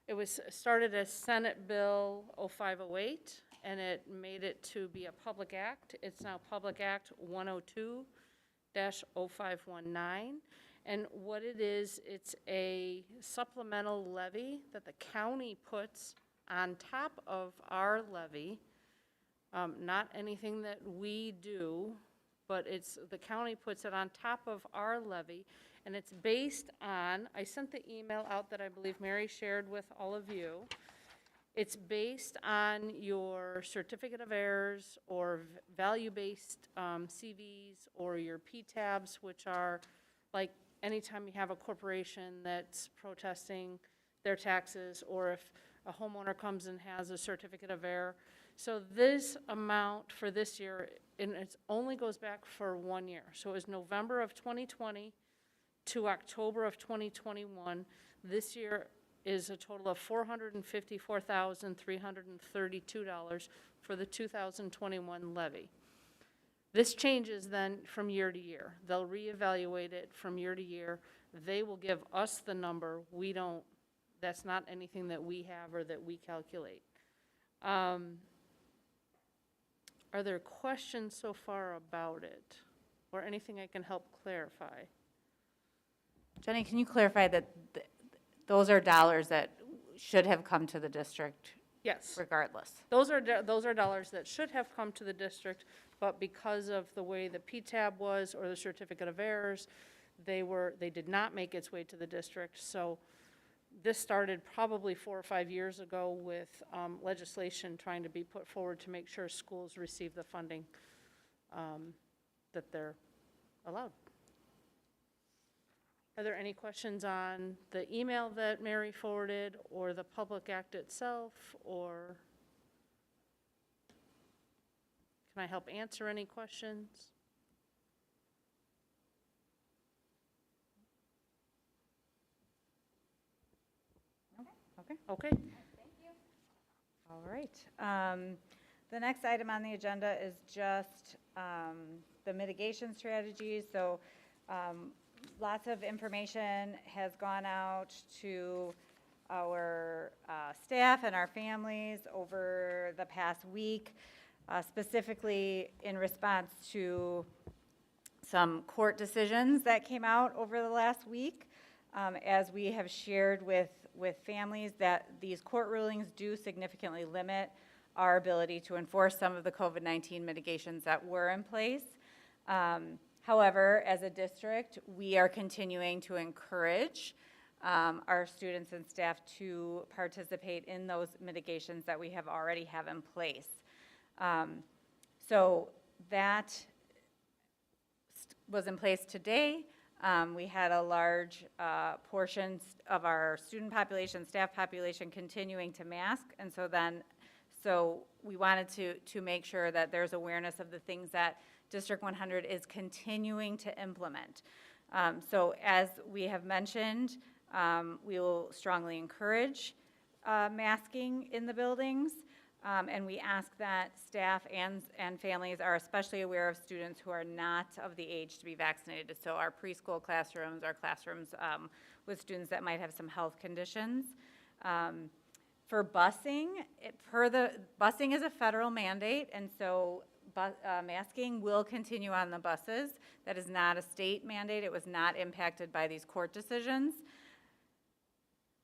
it was started as Senate Bill 0508, and it made it to be a public act. It's now Public Act 102-0519. And what it is, it's a supplemental levy that the county puts on top of our levy, not anything that we do, but the county puts it on top of our levy, and it's based on, I sent the email out that I believe Mary shared with all of you. It's based on your certificate of errors or value-based CVs or your PTABs, which are like anytime you have a corporation that's protesting their taxes, or if a homeowner comes and has a certificate of error. So this amount for this year, and it only goes back for 1 year. So it was November of 2020 to October of 2021. This year is a total of $454,332 for the 2021 levy. This changes then from year to year. They'll reevaluate it from year to year. They will give us the number. We don't, that's not anything that we have or that we calculate. Are there questions so far about it, or anything I can help clarify? Jenny, can you clarify that those are dollars that should have come to the district? Yes. Regardless. Those are dollars that should have come to the district, but because of the way the PTAB was or the certificate of errors, they did not make its way to the district. So this started probably 4 or 5 years ago with legislation trying to be put forward to make sure schools receive the funding that they're allowed. Are there any questions on the email that Mary forwarded, or the Public Act itself, or can I help answer any questions? Okay. Okay. Thank you. All right. The next item on the agenda is just the mitigation strategies. So lots of information has gone out to our staff and our families over the past week, specifically in response to some court decisions that came out over the last week. As we have shared with families, that these court rulings do significantly limit our ability to enforce some of the COVID-19 mitigations that were in place. However, as a district, we are continuing to encourage our students and staff to participate in those mitigations that we have already have in place. So that was in place today. We had a large portion of our student population, staff population continuing to mask, and so we wanted to make sure that there's awareness of the things that District 100 is continuing to implement. So as we have mentioned, we will strongly encourage masking in the buildings, and we ask that staff and families are especially aware of students who are not of the age to be vaccinated. So our preschool classrooms, our classrooms with students that might have some health conditions. For busing, busing is a federal mandate, and so masking will continue on the buses. That is not a state mandate. It was not impacted by these court decisions.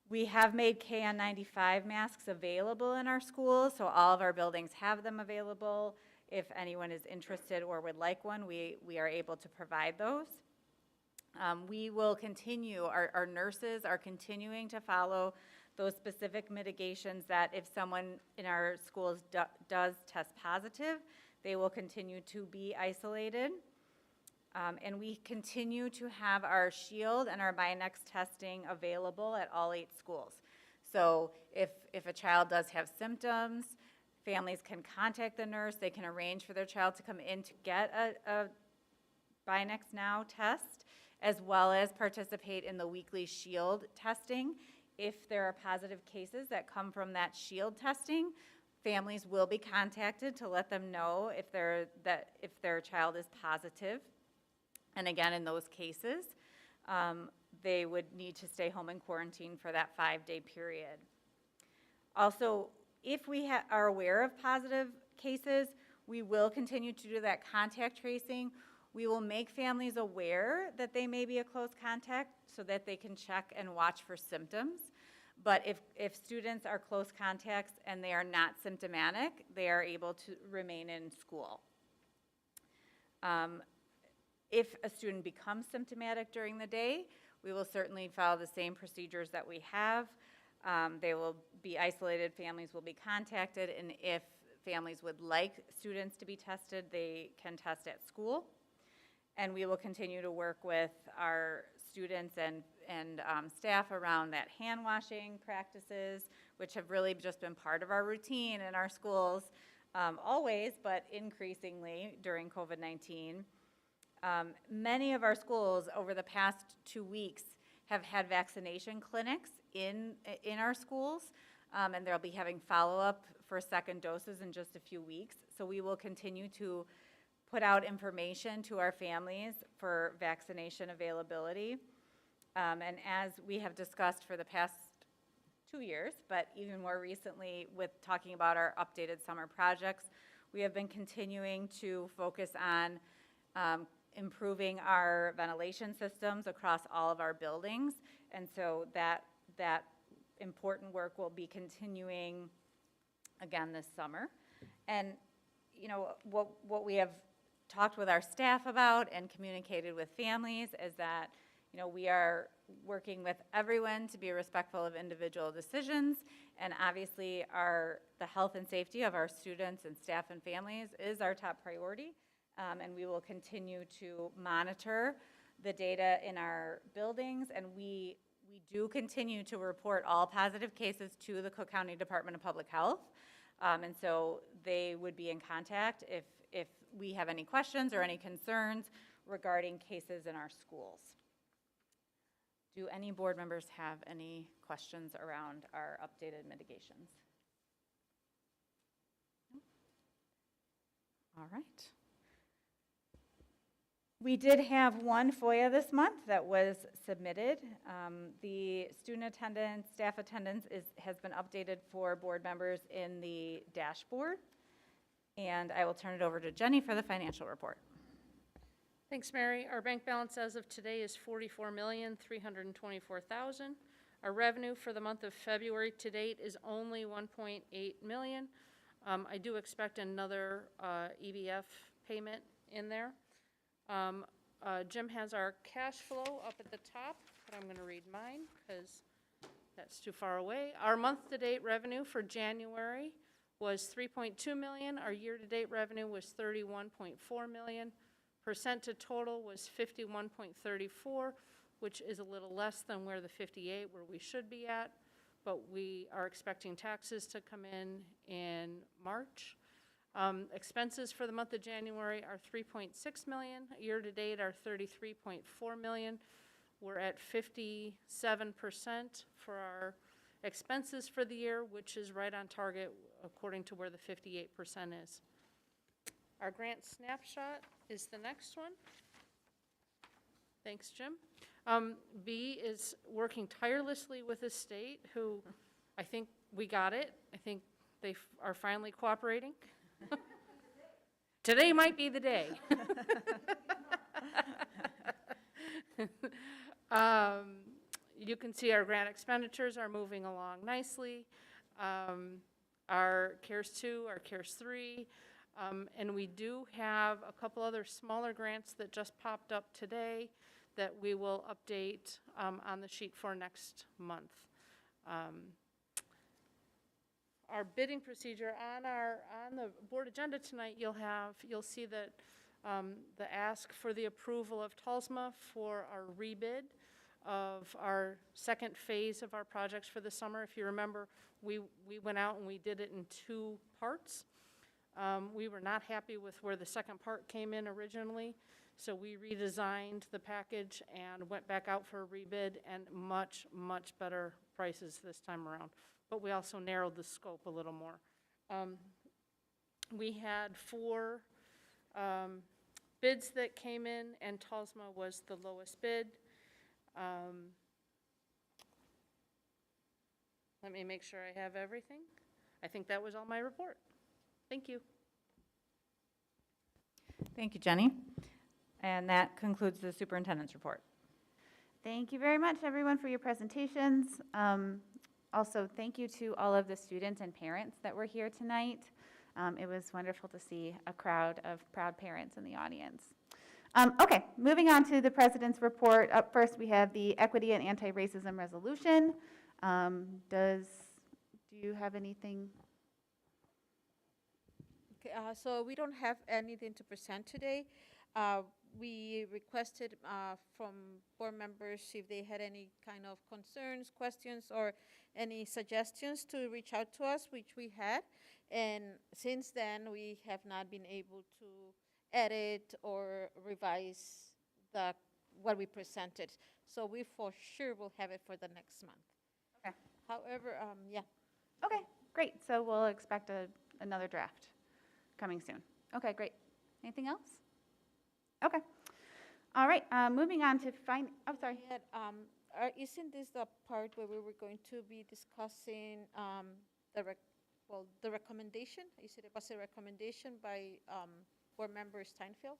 We have made KN95 masks available in our schools, so all of our buildings have them available. If anyone is interested or would like one, we are able to provide those. We will continue, our nurses are continuing to follow those specific mitigations that if someone in our schools does test positive, they will continue to be isolated. And we continue to have our Shield and our Binax testing available at all 8 schools. So if a child does have symptoms, families can contact the nurse. They can arrange for their child to come in to get a Binax Now test, as well as participate in the weekly Shield testing. If there are positive cases that come from that Shield testing, families will be contacted to let them know if their child is positive. And again, in those cases, they would need to stay home in quarantine for that 5-day period. Also, if we are aware of positive cases, we will continue to do that contact tracing. We will make families aware that they may be a close contact so that they can check and watch for symptoms. But if students are close contacts and they are not symptomatic, they are able to remain in school. If a student becomes symptomatic during the day, we will certainly follow the same procedures that we have. They will be isolated, families will be contacted, and if families would like students to be tested, they can test at school. And we will continue to work with our students and staff around that hand washing practices, which have really just been part of our routine in our schools, always, but increasingly during COVID-19. Many of our schools over the past 2 weeks have had vaccination clinics in our schools, and they'll be having follow-up for second doses in just a few weeks. So we will continue to put out information to our families for vaccination availability. And as we have discussed for the past 2 years, but even more recently with talking about our updated summer projects, we have been continuing to focus on improving our ventilation systems across all of our buildings. And so that important work will be continuing again this summer. And you know, what we have talked with our staff about and communicated with families is that, you know, we are working with everyone to be respectful of individual decisions, and obviously the health and safety of our students and staff and families is our top priority, and we will continue to monitor the data in our buildings, and we do continue to report all positive cases to the Cook County Department of Public Health, and so they would be in contact if we have any questions or any concerns regarding cases in our schools. Do any board members have any questions around our updated mitigations? All right. We did have one FOIA this month that was submitted. The student attendance, staff attendance has been updated for board members in the dashboard. And I will turn it over to Jenny for the financial report. Thanks, Mary. Our bank balance as of today is $44,324,000. Our revenue for the month of February to date is only $1.8 million. I do expect another EBF payment in there. Jim has our cash flow up at the top, but I'm going to read mine because that's too far away. Our month-to-date revenue for January was $3.2 million. Our year-to-date revenue was $31.4 million. Percent to total was 51.34, which is a little less than where the 58 where we should be at, but we are expecting taxes to come in March. Expenses for the month of January are $3.6 million. Year-to-date are $33.4 million. We're at 57% for our expenses for the year, which is right on target according to where the 58% is. Our grant snapshot is the next one. Thanks, Jim. B is working tirelessly with the state, who I think we got it. I think they are finally cooperating. Today might be the day. You can see our grant expenditures are moving along nicely. Our CARES 2, our CARES 3, and we do have a couple other smaller grants that just popped up today that we will update on the sheet for next month. Our bidding procedure on the board agenda tonight, you'll see that the ask for the approval of TALSMA for our rebid of our second phase of our projects for the summer. If you remember, we went out and we did it in 2 parts. We were not happy with where the second part came in originally, so we redesigned the package and went back out for a rebid, and much, much better prices this time around. But we also narrowed the scope a little more. We had 4 bids that came in, and TALSMA was the lowest bid. Let me make sure I have everything. I think that was all my report. Thank you. Thank you, Jenny. And that concludes the superintendent's report. Thank you very much, everyone, for your presentations. Also, thank you to all of the students and parents that were here tonight. It was wonderful to see a crowd of proud parents in the audience. Okay, moving on to the president's report. Up first, we have the Equity and Anti-Racism Resolution. Do you have anything? Okay, so we don't have anything to present today. We requested from board members if they had any kind of concerns, questions, or any suggestions to reach out to us, which we had. And since then, we have not been able to edit or revise what we presented. So we for sure will have it for the next month. Okay. However, yeah. Okay, great. So we'll expect another draft coming soon. Okay, great. Anything else? Okay. All right, moving on to oh, sorry. Yet, isn't this the part where we were going to be discussing the recommendation? You said it was a recommendation by board member Steinfeld?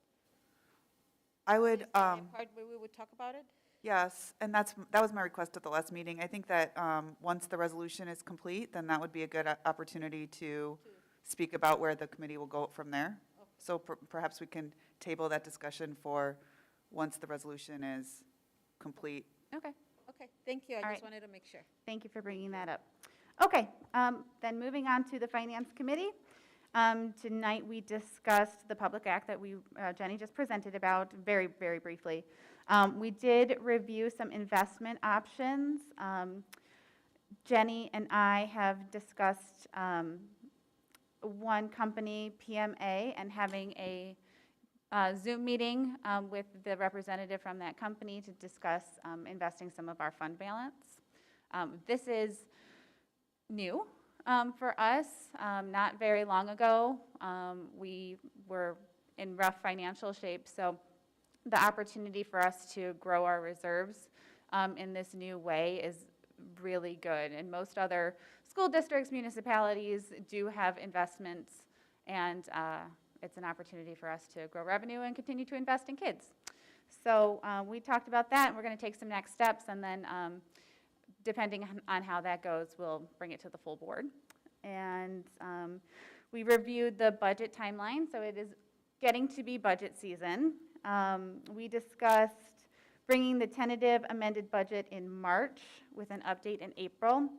I would, Is that the part where we would talk about it? yes, and that was my request at the last meeting. I think that once the resolution is complete, then that would be a good opportunity to speak about where the committee will go from there. Okay. So perhaps we can table that discussion for once the resolution is complete. Okay, Okay, thank you. I All just right. wanted to make sure. thank you for bringing that up. Okay, then moving on to the Finance Committee. Tonight, we discussed the public act that Jenny just presented about very, very briefly. We did review some investment options. Jenny and I have discussed one company, PMA, and having a Zoom meeting with the representative from that company to discuss investing some of our fund balance. This is new for us. Not very long ago, we were in rough financial shape, so the opportunity for us to grow our reserves in this new way is really good. And most other school districts, municipalities do have investments, and it's an opportunity for us to grow revenue and continue to invest in kids. So we talked about that, and we're going to take some next steps, and then depending on how that goes, we'll bring it to the full board. And we reviewed the budget timeline, so it is getting to be budget season. We discussed bringing the tentative amended budget in March with an update in April,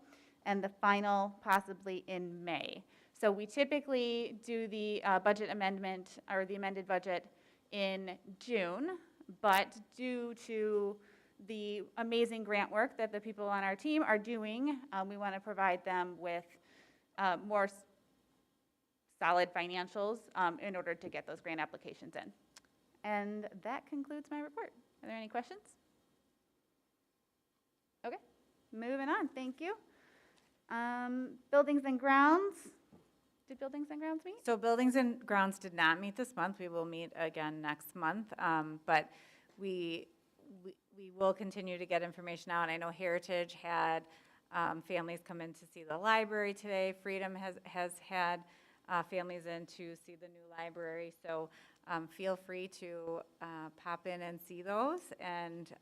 and the final possibly in May. So we typically do the budget amendment or the amended budget in June, but due to the amazing grant work that the people on our team are doing, we want to provide them with more solid financials in order to get those grant applications in. And that concludes my report. Are there any questions? Okay, moving on, thank you. Buildings and grounds. Did buildings and grounds meet? So buildings and grounds did not meet this month. We will meet again next month. But we will continue to get information out. I know Heritage had families come in to see the library today. Freedom has had families in to see the new library. So feel free to pop in and see those, and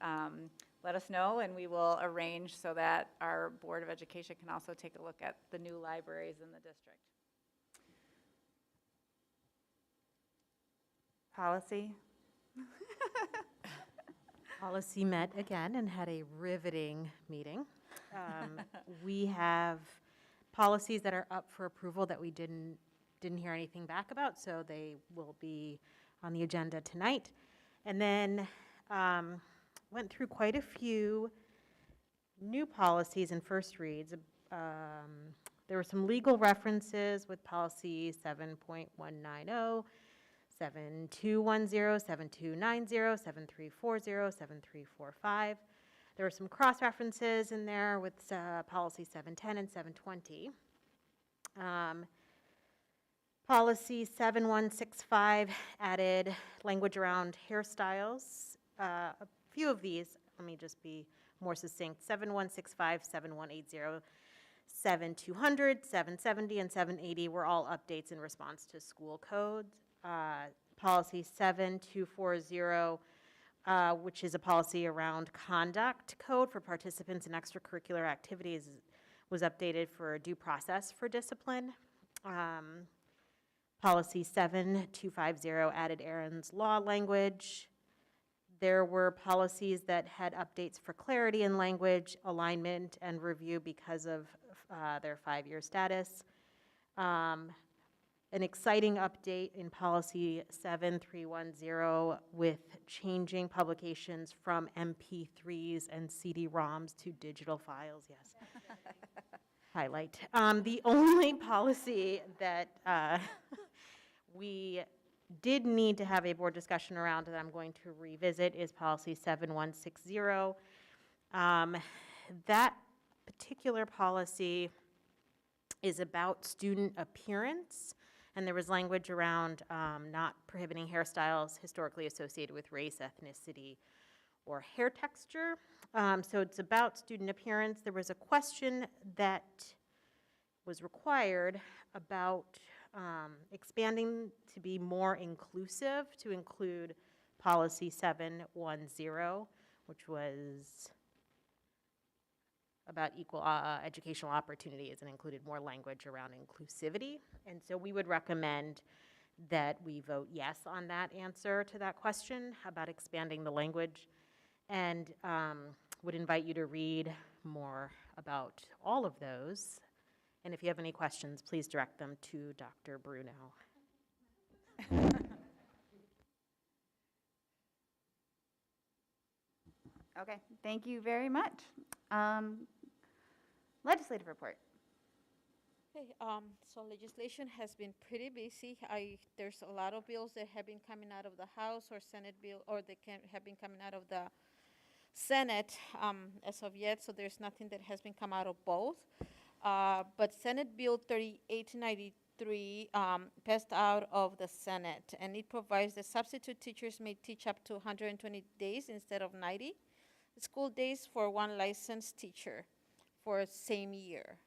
let us know, and we will arrange so that our Board of Education can also take a look at the new libraries in the district. Policy. Policy met again and had a riveting meeting. We have policies that are up for approval that we didn't hear anything back about, so they will be on the agenda tonight. And then went through quite a few new policies and first reads. There were some legal references with policy 7.190, 7210, 7290, 7340, 7345. There were some cross-references in there with policy 710 and 720. Policy 7165 added language around hairstyles. A few of these, let me just be more succinct, 7165, 7180, 7200, 770, and 780 were all updates in response to school codes. Policy 7240, which is a policy around conduct code for participants in extracurricular activities, was updated for due process for discipline. Policy 7250 added Aaron's Law language. There were policies that had updates for clarity in language, alignment, and review because of their 5-year status. An exciting update in policy 7310 with changing publications from MP3s and CD-ROMs to digital files, yes. Highlight. The only policy that we did need to have a board discussion around that I'm going to revisit is policy 7160. That particular policy is about student appearance, and there was language around not prohibiting hairstyles historically associated with race, ethnicity, or hair texture. So it's about student appearance. There was a question that was required about expanding to be more inclusive, to include policy 710, which was about equal educational opportunities and included more language around inclusivity. And so we would recommend that we vote yes on that answer to that question about expanding the language, and would invite you to read more about all of those. And if you have any questions, please direct them to Dr. Bruno. Okay, thank you very much. Legislative report. Okay, so legislation has been pretty busy. There's a lot of bills that have been coming out of the House or Senate bill, or they have been coming out of the Senate as of yet, so there's nothing that has been come out of both. But Senate Bill 3893 passed out of the Senate, and it provides that substitute teachers may teach up to 120 days instead of 90 school days for one licensed teacher for same year.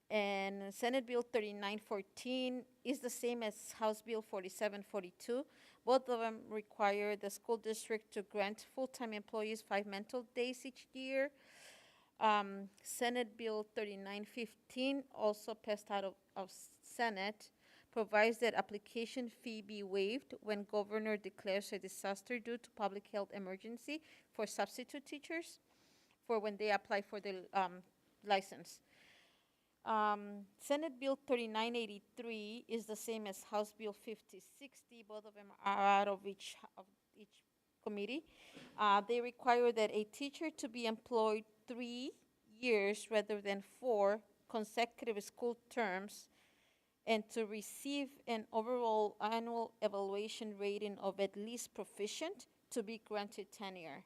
And Senate Bill 3914 is the same as House Bill 4742. Both of them require the school district to grant full-time employees 5 mental days each year. Senate Bill 3915, also passed out of Senate, provides that application fee be waived when governor declares a disaster due to public health emergency for substitute teachers for when they apply for the license. Senate Bill 3983 is the same as House Bill 5060. Both of them are out of each committee. They require that a teacher to be employed 3 years rather than 4 consecutive school terms, and to receive an overall annual evaluation rating of at least proficient to be granted tenure.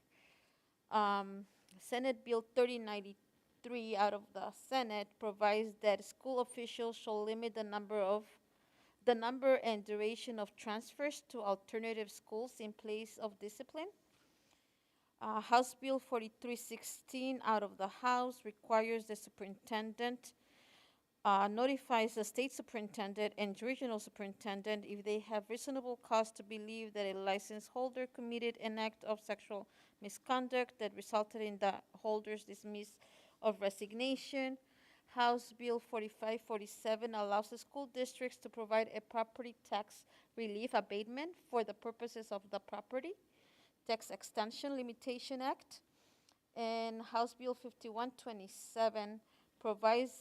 Senate Bill 3093 out of the Senate provides that school officials shall limit the number and duration of transfers to alternative schools in place of discipline. House Bill 4316 out of the House requires the superintendent notifies the state superintendent and regional superintendent if they have reasonable cause to believe that a license holder committed an act of sexual misconduct that resulted in the holder's dismiss of resignation. House Bill 4547 allows the school districts to provide a property tax relief abatement for the purposes of the Property Tax Extension Limitation Act. And House Bill 5127 provides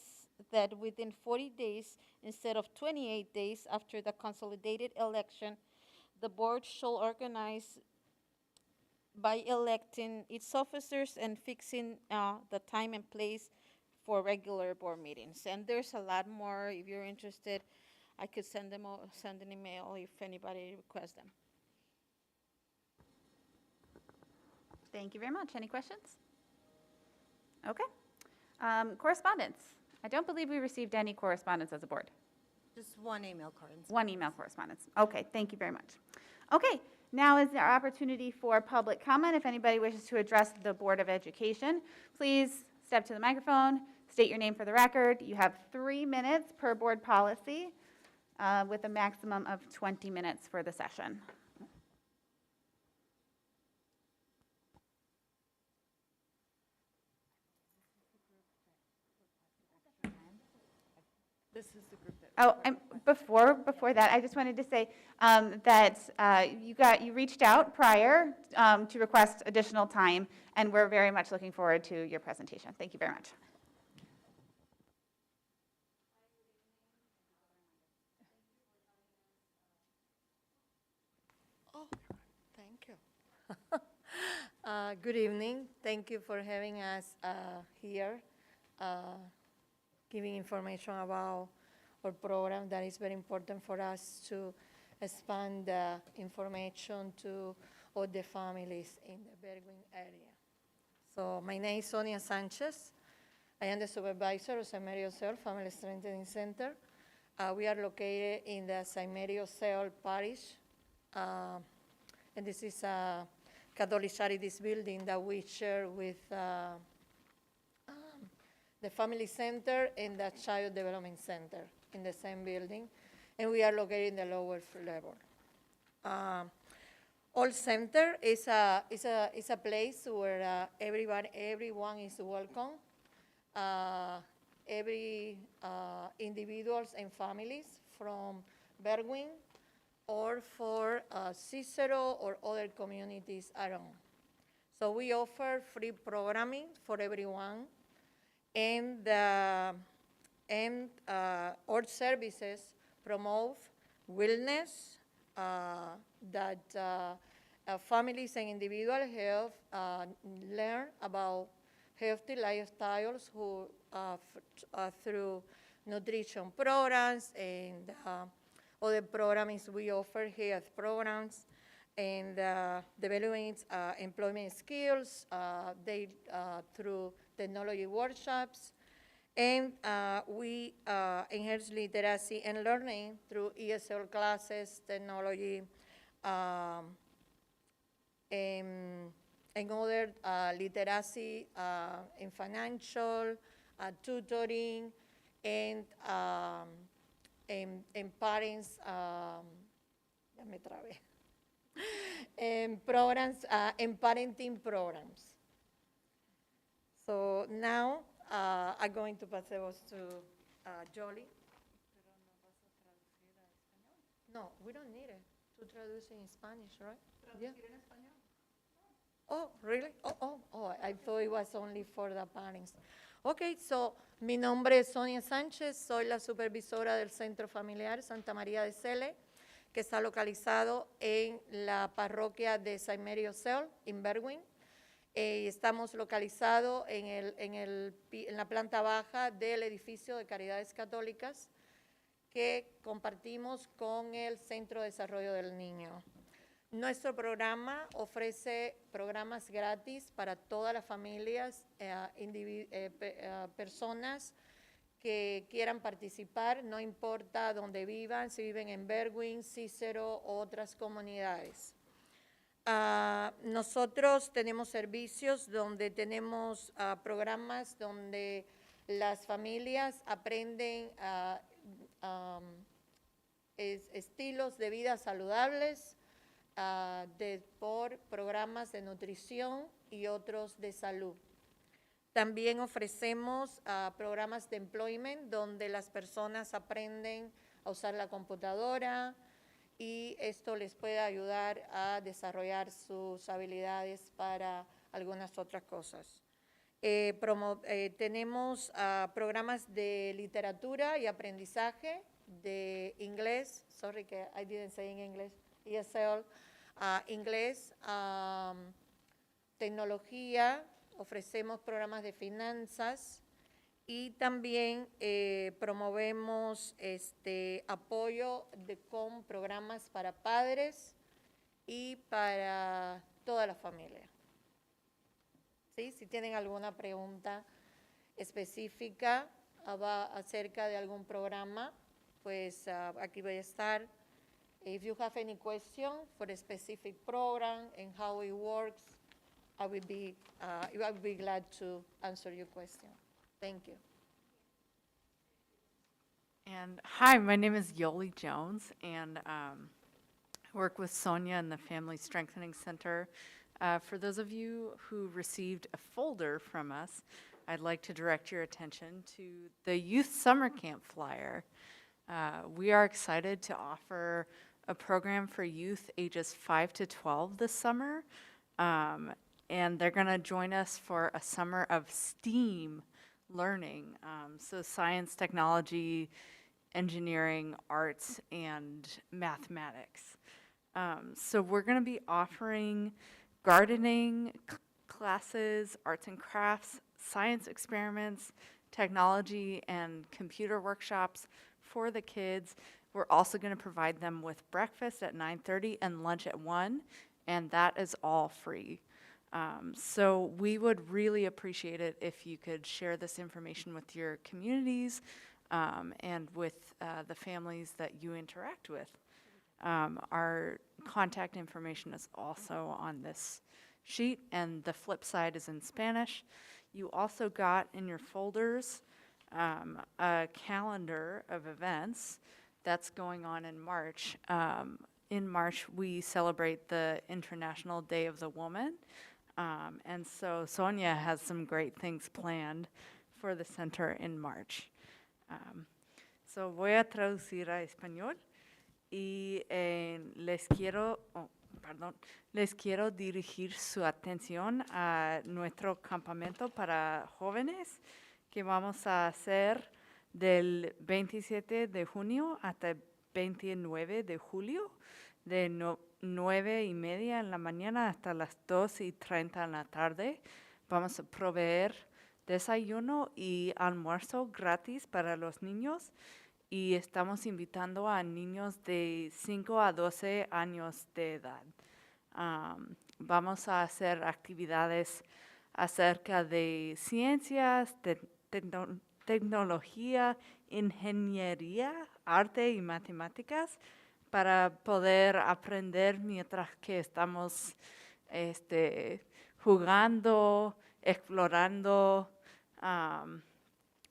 that within 40 days instead of 28 days after the consolidated election, the board shall organize by electing its officers and fixing the time and place for regular board meetings. And there's a lot more. If you're interested, I could send an email if anybody requests them. Thank you very much. Any questions? Okay. Correspondence. I don't believe we received any correspondence as a board. Just one email correspondence. One email correspondence. Okay, thank you very much. Okay, now is our opportunity for public comment. If anybody wishes to address the Board of Education, please step to the microphone, state your name for the record. You have 3 minutes per board policy with a maximum of 20 minutes for the session. This is the group that. Oh, and before that, I just wanted to say that you reached out prior to request additional time, and we're very much looking forward to your presentation. Thank you very much. Oh, thank you. Good evening. Thank you for having us here, giving information about our program. That is very important for us to expand the information to all the families in the Berwyn area. So my name is Sonia Sanchez. I am the supervisor of St. Mary of Seoul Family Strengthening Center. We are located in the St. Mary of Seoul Parish. And this is a Catholic Charities building that we share with the Family Center and the Child Development Center in the same building. And we are located in the lower level. All center is a place where everyone is welcome. Every individuals and families from Berwyn or for Cicero or other communities around. So we offer free programming for everyone, and our services promote wellness, that families and individuals have learned about healthy lifestyles through nutrition programs and other programs we offer, health programs, and developing employment skills through technology workshops. And we enhance literacy and learning through ESL classes, technology, and other literacy in financial, tutoring, and parents, and programs, and parenting programs. So now I'm going to pass it on to Jolie. No, we don't need it to traduce in Spanish, right? Yeah. Oh, really? Oh, I thought it was only for the parents. Okay, so mi nombre es Sonia Sánchez, soy la supervisora del Centro Familiar Santa María de Cele, que está localizado en la parroquia de St. Mary of Seoul, en Berwyn. Estamos localizados en la planta baja del edificio de Caridades Católicas que compartimos con el Centro de Desarrollo del Niño. Nuestro programa ofrece programas gratis para todas las familias, personas que quieran participar, no importa dónde vivan, si viven en Berwyn, Cicero u otras comunidades. Nosotros tenemos servicios donde tenemos programas donde las familias aprenden estilos de vida saludables, por programas de nutrición y otros de salud. También ofrecemos programas de employment donde las personas aprenden a usar la computadora y esto les puede ayudar a desarrollar sus habilidades para algunas otras cosas. Tenemos programas de literatura y aprendizaje de inglés, sorry que I didn't say in English, ESL, inglés, tecnología, ofrecemos programas de finanzas y también promovemos apoyo con programas para padres y para toda la familia. ¿Sí? Si tienen alguna pregunta específica acerca de algún programa, pues aquí voy a estar. If you have any question for a specific program and how it works, I would be glad to answer your question. Thank you. And hi, my name is Yoli Jones, and I work with Sonia in the Family Strengthening Center. For those of you who received a folder from us, I'd like to direct your attention to the Youth Summer Camp flyer. We are excited to offer a program for youth ages 5 to 12 this summer. And they're going to join us for a summer of STEAM learning. So science, technology, engineering, arts, and mathematics. So we're going to be offering gardening classes, arts and crafts, science experiments, technology, and computer workshops for the kids. We're also going to provide them with breakfast at 9:30 and lunch at 1, and that is all free. So we would really appreciate it if you could share this information with your communities and with the families that you interact with. Our contact information is also on this sheet, and the flip side is in Spanish. You also got in your folders a calendar of events that's going on in March. In March, we celebrate the International Day of the Woman, and so Sonia has some great things planned for the center in March. So voy a traducir a español y les quiero dirigir su atención a nuestro campamento para jóvenes que vamos a hacer del 27 de junio hasta el 29 de julio, de 9:30 en la mañana hasta las 2:30 en la tarde. Vamos a proveer desayuno y almuerzo gratis para los niños y estamos invitando a niños de 5 a 12 años de edad. Vamos a hacer actividades acerca de ciencias, tecnología, ingeniería, arte y matemáticas para poder aprender mientras que estamos jugando, explorando,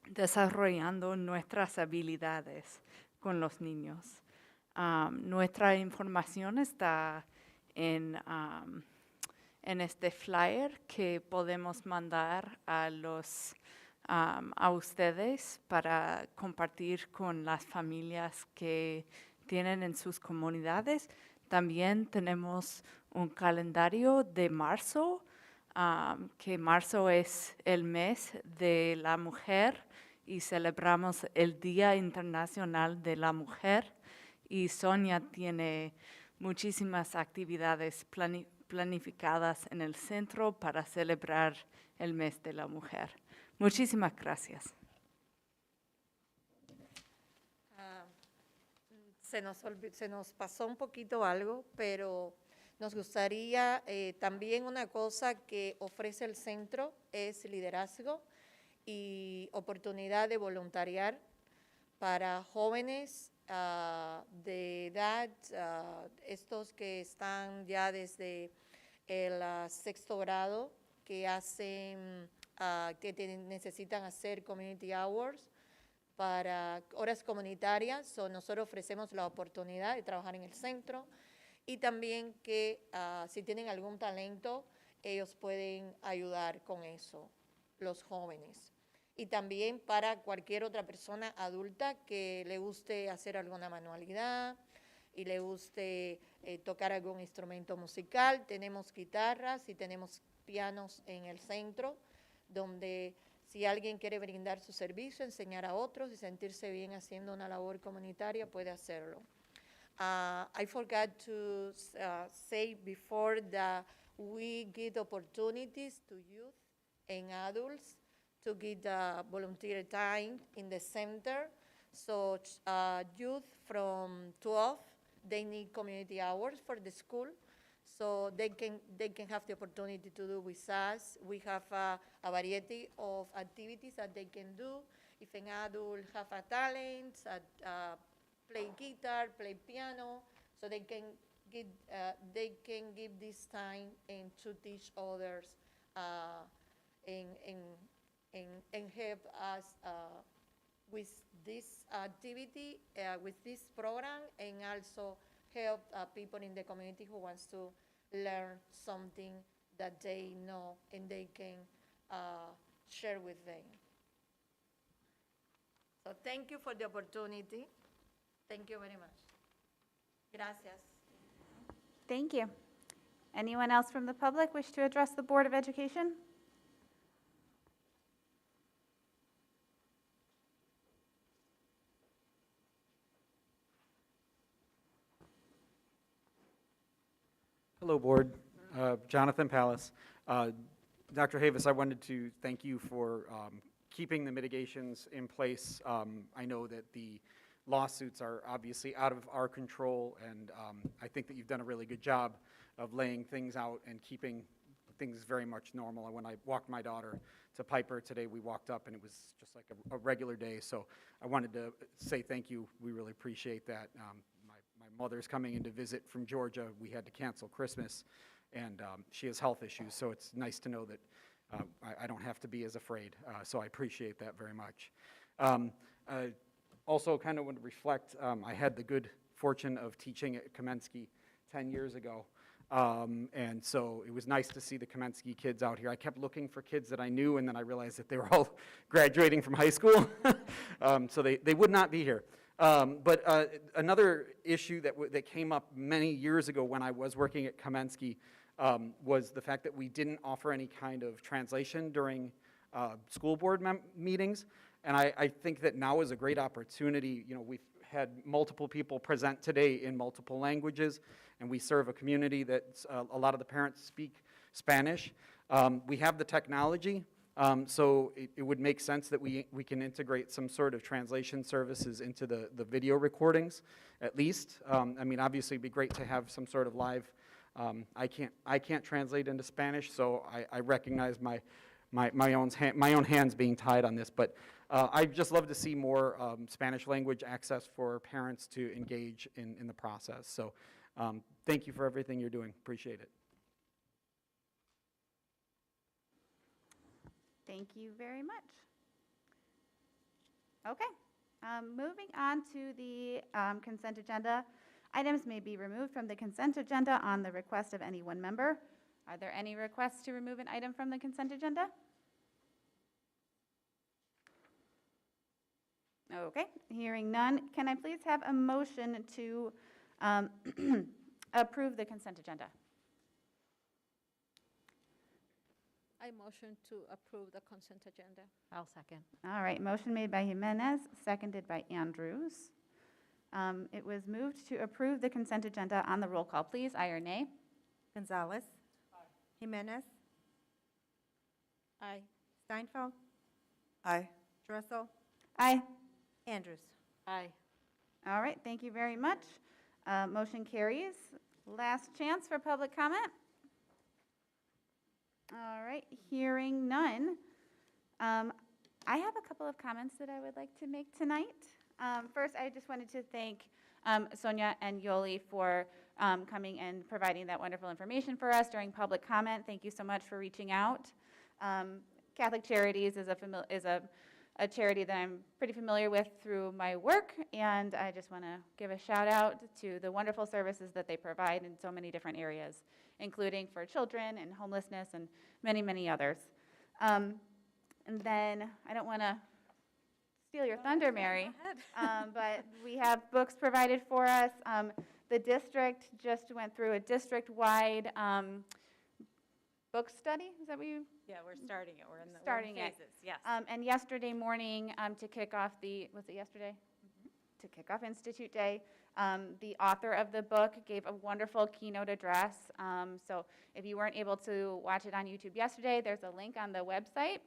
desarrollando nuestras habilidades con los niños. Nuestra información está en este flyer que podemos mandar a ustedes para compartir con las familias que tienen en sus comunidades. También tenemos un calendario de marzo, que marzo es el mes de la mujer y celebramos el Día Internacional de la Mujer. Y Sonia tiene muchísimas actividades planificadas en el centro para celebrar el mes de la mujer. Muchísimas gracias. Se nos pasó un poquito algo, pero nos gustaría también una cosa que ofrece el centro es liderazgo y oportunidad de voluntariar para jóvenes de edad, estos que están ya desde el sexto grado, que hacen, necesitan hacer community hours para horas comunitarias. Nosotros ofrecemos la oportunidad de trabajar en el centro y también que si tienen algún talento, ellos pueden ayudar con eso, los jóvenes. Y también para cualquier otra persona adulta que le guste hacer alguna manualidad y le guste tocar algún instrumento musical. Tenemos guitarras y tenemos pianos en el centro, donde si alguien quiere brindar su servicio, enseñar a otros y sentirse bien haciendo una labor comunitaria, puede hacerlo. I forgot to say before that we give opportunities to youth and adults to get volunteer time in the center. So youth from 12, they need community hours for the school. So they can have the opportunity to do with us. We have a variety of activities that they can do. If an adult have a talent, play guitar, play piano, so they can give this time and to teach others and help us with this activity, with this program, and also help people in the community who wants to learn something that they know and they can share with them. So thank you for the opportunity. Thank you very much. Gracias. Thank you. Anyone else from the public wish to address the Board of Education? Hello, Board. Jonathan Pallas. Dr. Havis, I wanted to thank you for keeping the mitigations in place. I know that the lawsuits are obviously out of our control, and I think that you've done a really good job of laying things out and keeping things very much normal. And when I walked my daughter to Piper today, we walked up and it was just like a regular day. So I wanted to say thank you. We really appreciate that. My mother's coming in to visit from Georgia. We had to cancel Christmas, and she has health issues, so it's nice to know that I don't have to be as afraid. So I appreciate that very much. Also, kind of want to reflect, I had the good fortune of teaching at Kamensky 10 years ago. And so it was nice to see the Kamensky kids out here. I kept looking for kids that I knew, and then I realized that they were all graduating from high school. So they would not be here. But another issue that came up many years ago when I was working at Kamensky was the fact that we didn't offer any kind of translation during school board meetings. And I think that now is a great opportunity. You know, we've had multiple people present today in multiple languages, and we serve a community that a lot of the parents speak Spanish. We have the technology, so it would make sense that we can integrate some sort of translation services into the video recordings, at least. I mean, obviously, it'd be great to have some sort of live. I can't translate into Spanish, so I recognize my own hands being tied on this, but I'd just love to see more Spanish language access for parents to engage in the process. So thank you for everything you're doing. Appreciate it. Thank you very much. Okay, moving on to the consent agenda. Items may be removed from the consent agenda on the request of any one member. Are there any requests to remove an item from the consent agenda? Okay, hearing none, can I please have a motion to approve the consent agenda? I motion to approve the consent agenda. I'll second. All right, motion made by Jimenez, seconded by Andrews. It was moved to approve the consent agenda on the roll call, please. Aye or nay? Gonzalez. Jimenez. Aye. Steinfeld. Aye. Dressel. Aye. Andrews. Aye. All right, thank you very much. Motion carries. Last chance for public comment. All right, hearing none. I have a couple of comments that I would like to make tonight. First, I just wanted to thank Sonia and Yoli for coming and providing that wonderful information for us during public comment. Thank you so much for reaching out. Catholic Charities is a charity that I'm pretty familiar with through my work, and I just want to give a shout out to the wonderful services that they provide in so many different areas, including for children and homelessness and many, many others. And then I don't want to steal your thunder, Mary, but we have books provided for us. The district just went through a district-wide book study. Is that what you? Yeah, we're starting it. We're in the Starting it. phases, yes. And yesterday morning, to kick off was it yesterday? To kick off Institute Day, the author of the book gave a wonderful keynote address. So if you weren't able to watch it on YouTube yesterday, there's a link on the website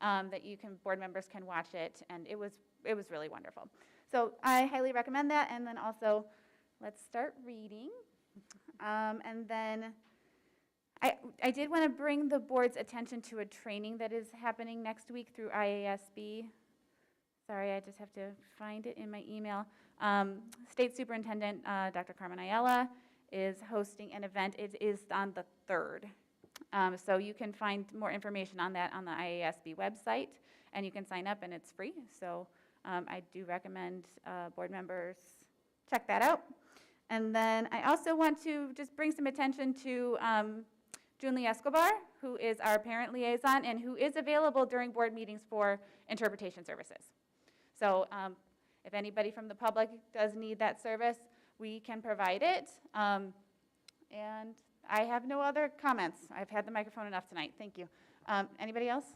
that board members can watch it, and it was really wonderful. So I highly recommend that, and then also, let's start reading. And then I did want to bring the board's attention to a training that is happening next week through IASB. Sorry, I just have to find it in my email. State Superintendent Dr. Carmen Ayala is hosting an event. It is on the 3rd. So you can find more information on that on the IASB website, and you can sign up, and it's free. So I do recommend board members check that out. And then I also want to just bring some attention to Julie Escobar, who is our parent liaison and who is available during board meetings for interpretation services. So if anybody from the public does need that service, we can provide it. And I have no other comments. I've had the microphone enough tonight. Thank you. Anybody else?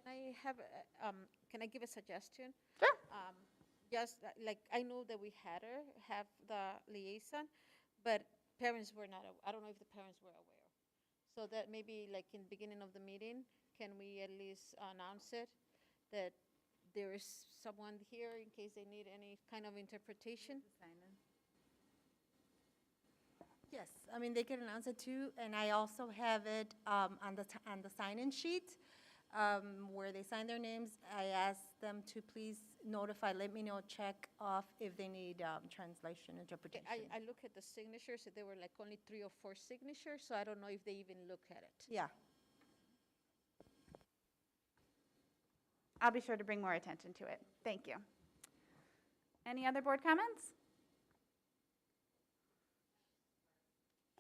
Can I give a suggestion? Sure. Just like, I know that we have the liaison, but parents were not, I don't know if the parents were aware. So that maybe like in the beginning of the meeting, can we at least announce it, that there is someone here in case they need any kind of interpretation? Yes, I mean, they can announce it too, and I also have it on the sign-in sheet where they sign their names. I asked them to please notify, let me know, check off if they need translation, interpretation. I look at the signatures, there were like only 3 or 4 signatures, so I don't know if they even look at it. Yeah. I'll be sure to bring more attention to it. Thank you. Any other board comments?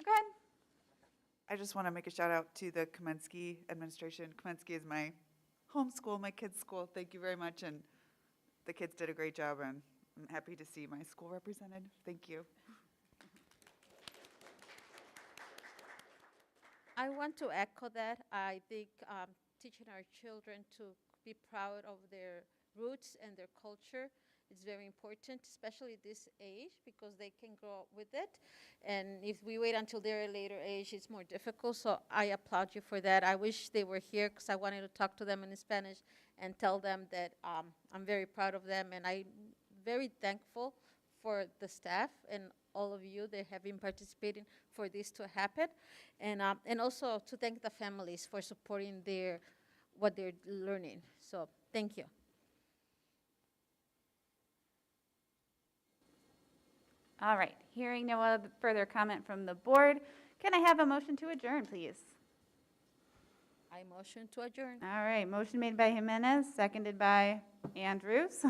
Go ahead. I just want to make a shout out to the Kamensky administration. Kamensky is my home school, my kids' school. Thank you very much, and the kids did a great job, and I'm happy to see my school represented. Thank you. I want to echo that. I think teaching our children to be proud of their roots and their culture is very important, especially this age, because they can grow up with it. And if we wait until they're a later age, it's more difficult. So I applaud you for that. I wish they were here because I wanted to talk to them in Spanish and tell them that I'm very proud of them. And I'm very thankful for the staff and all of you that have been participating for this to happen. And also to thank the families for supporting what they're learning. So thank you. All right, hearing no other further comment from the board, can I have a motion to adjourn, please? I motion to adjourn. All right, motion made by Jimenez, seconded by Andrews.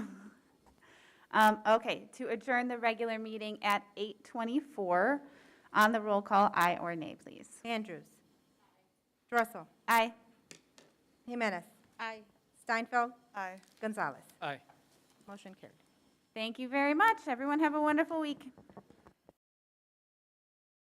Okay, to adjourn the regular meeting at 8:24. On the roll call, aye or nay, please. Andrews. Drossel. Aye. Jimenez. Aye. Steinfeld. Aye. Gonzalez. Aye. Motion carried. Thank you very much. Everyone have a wonderful week.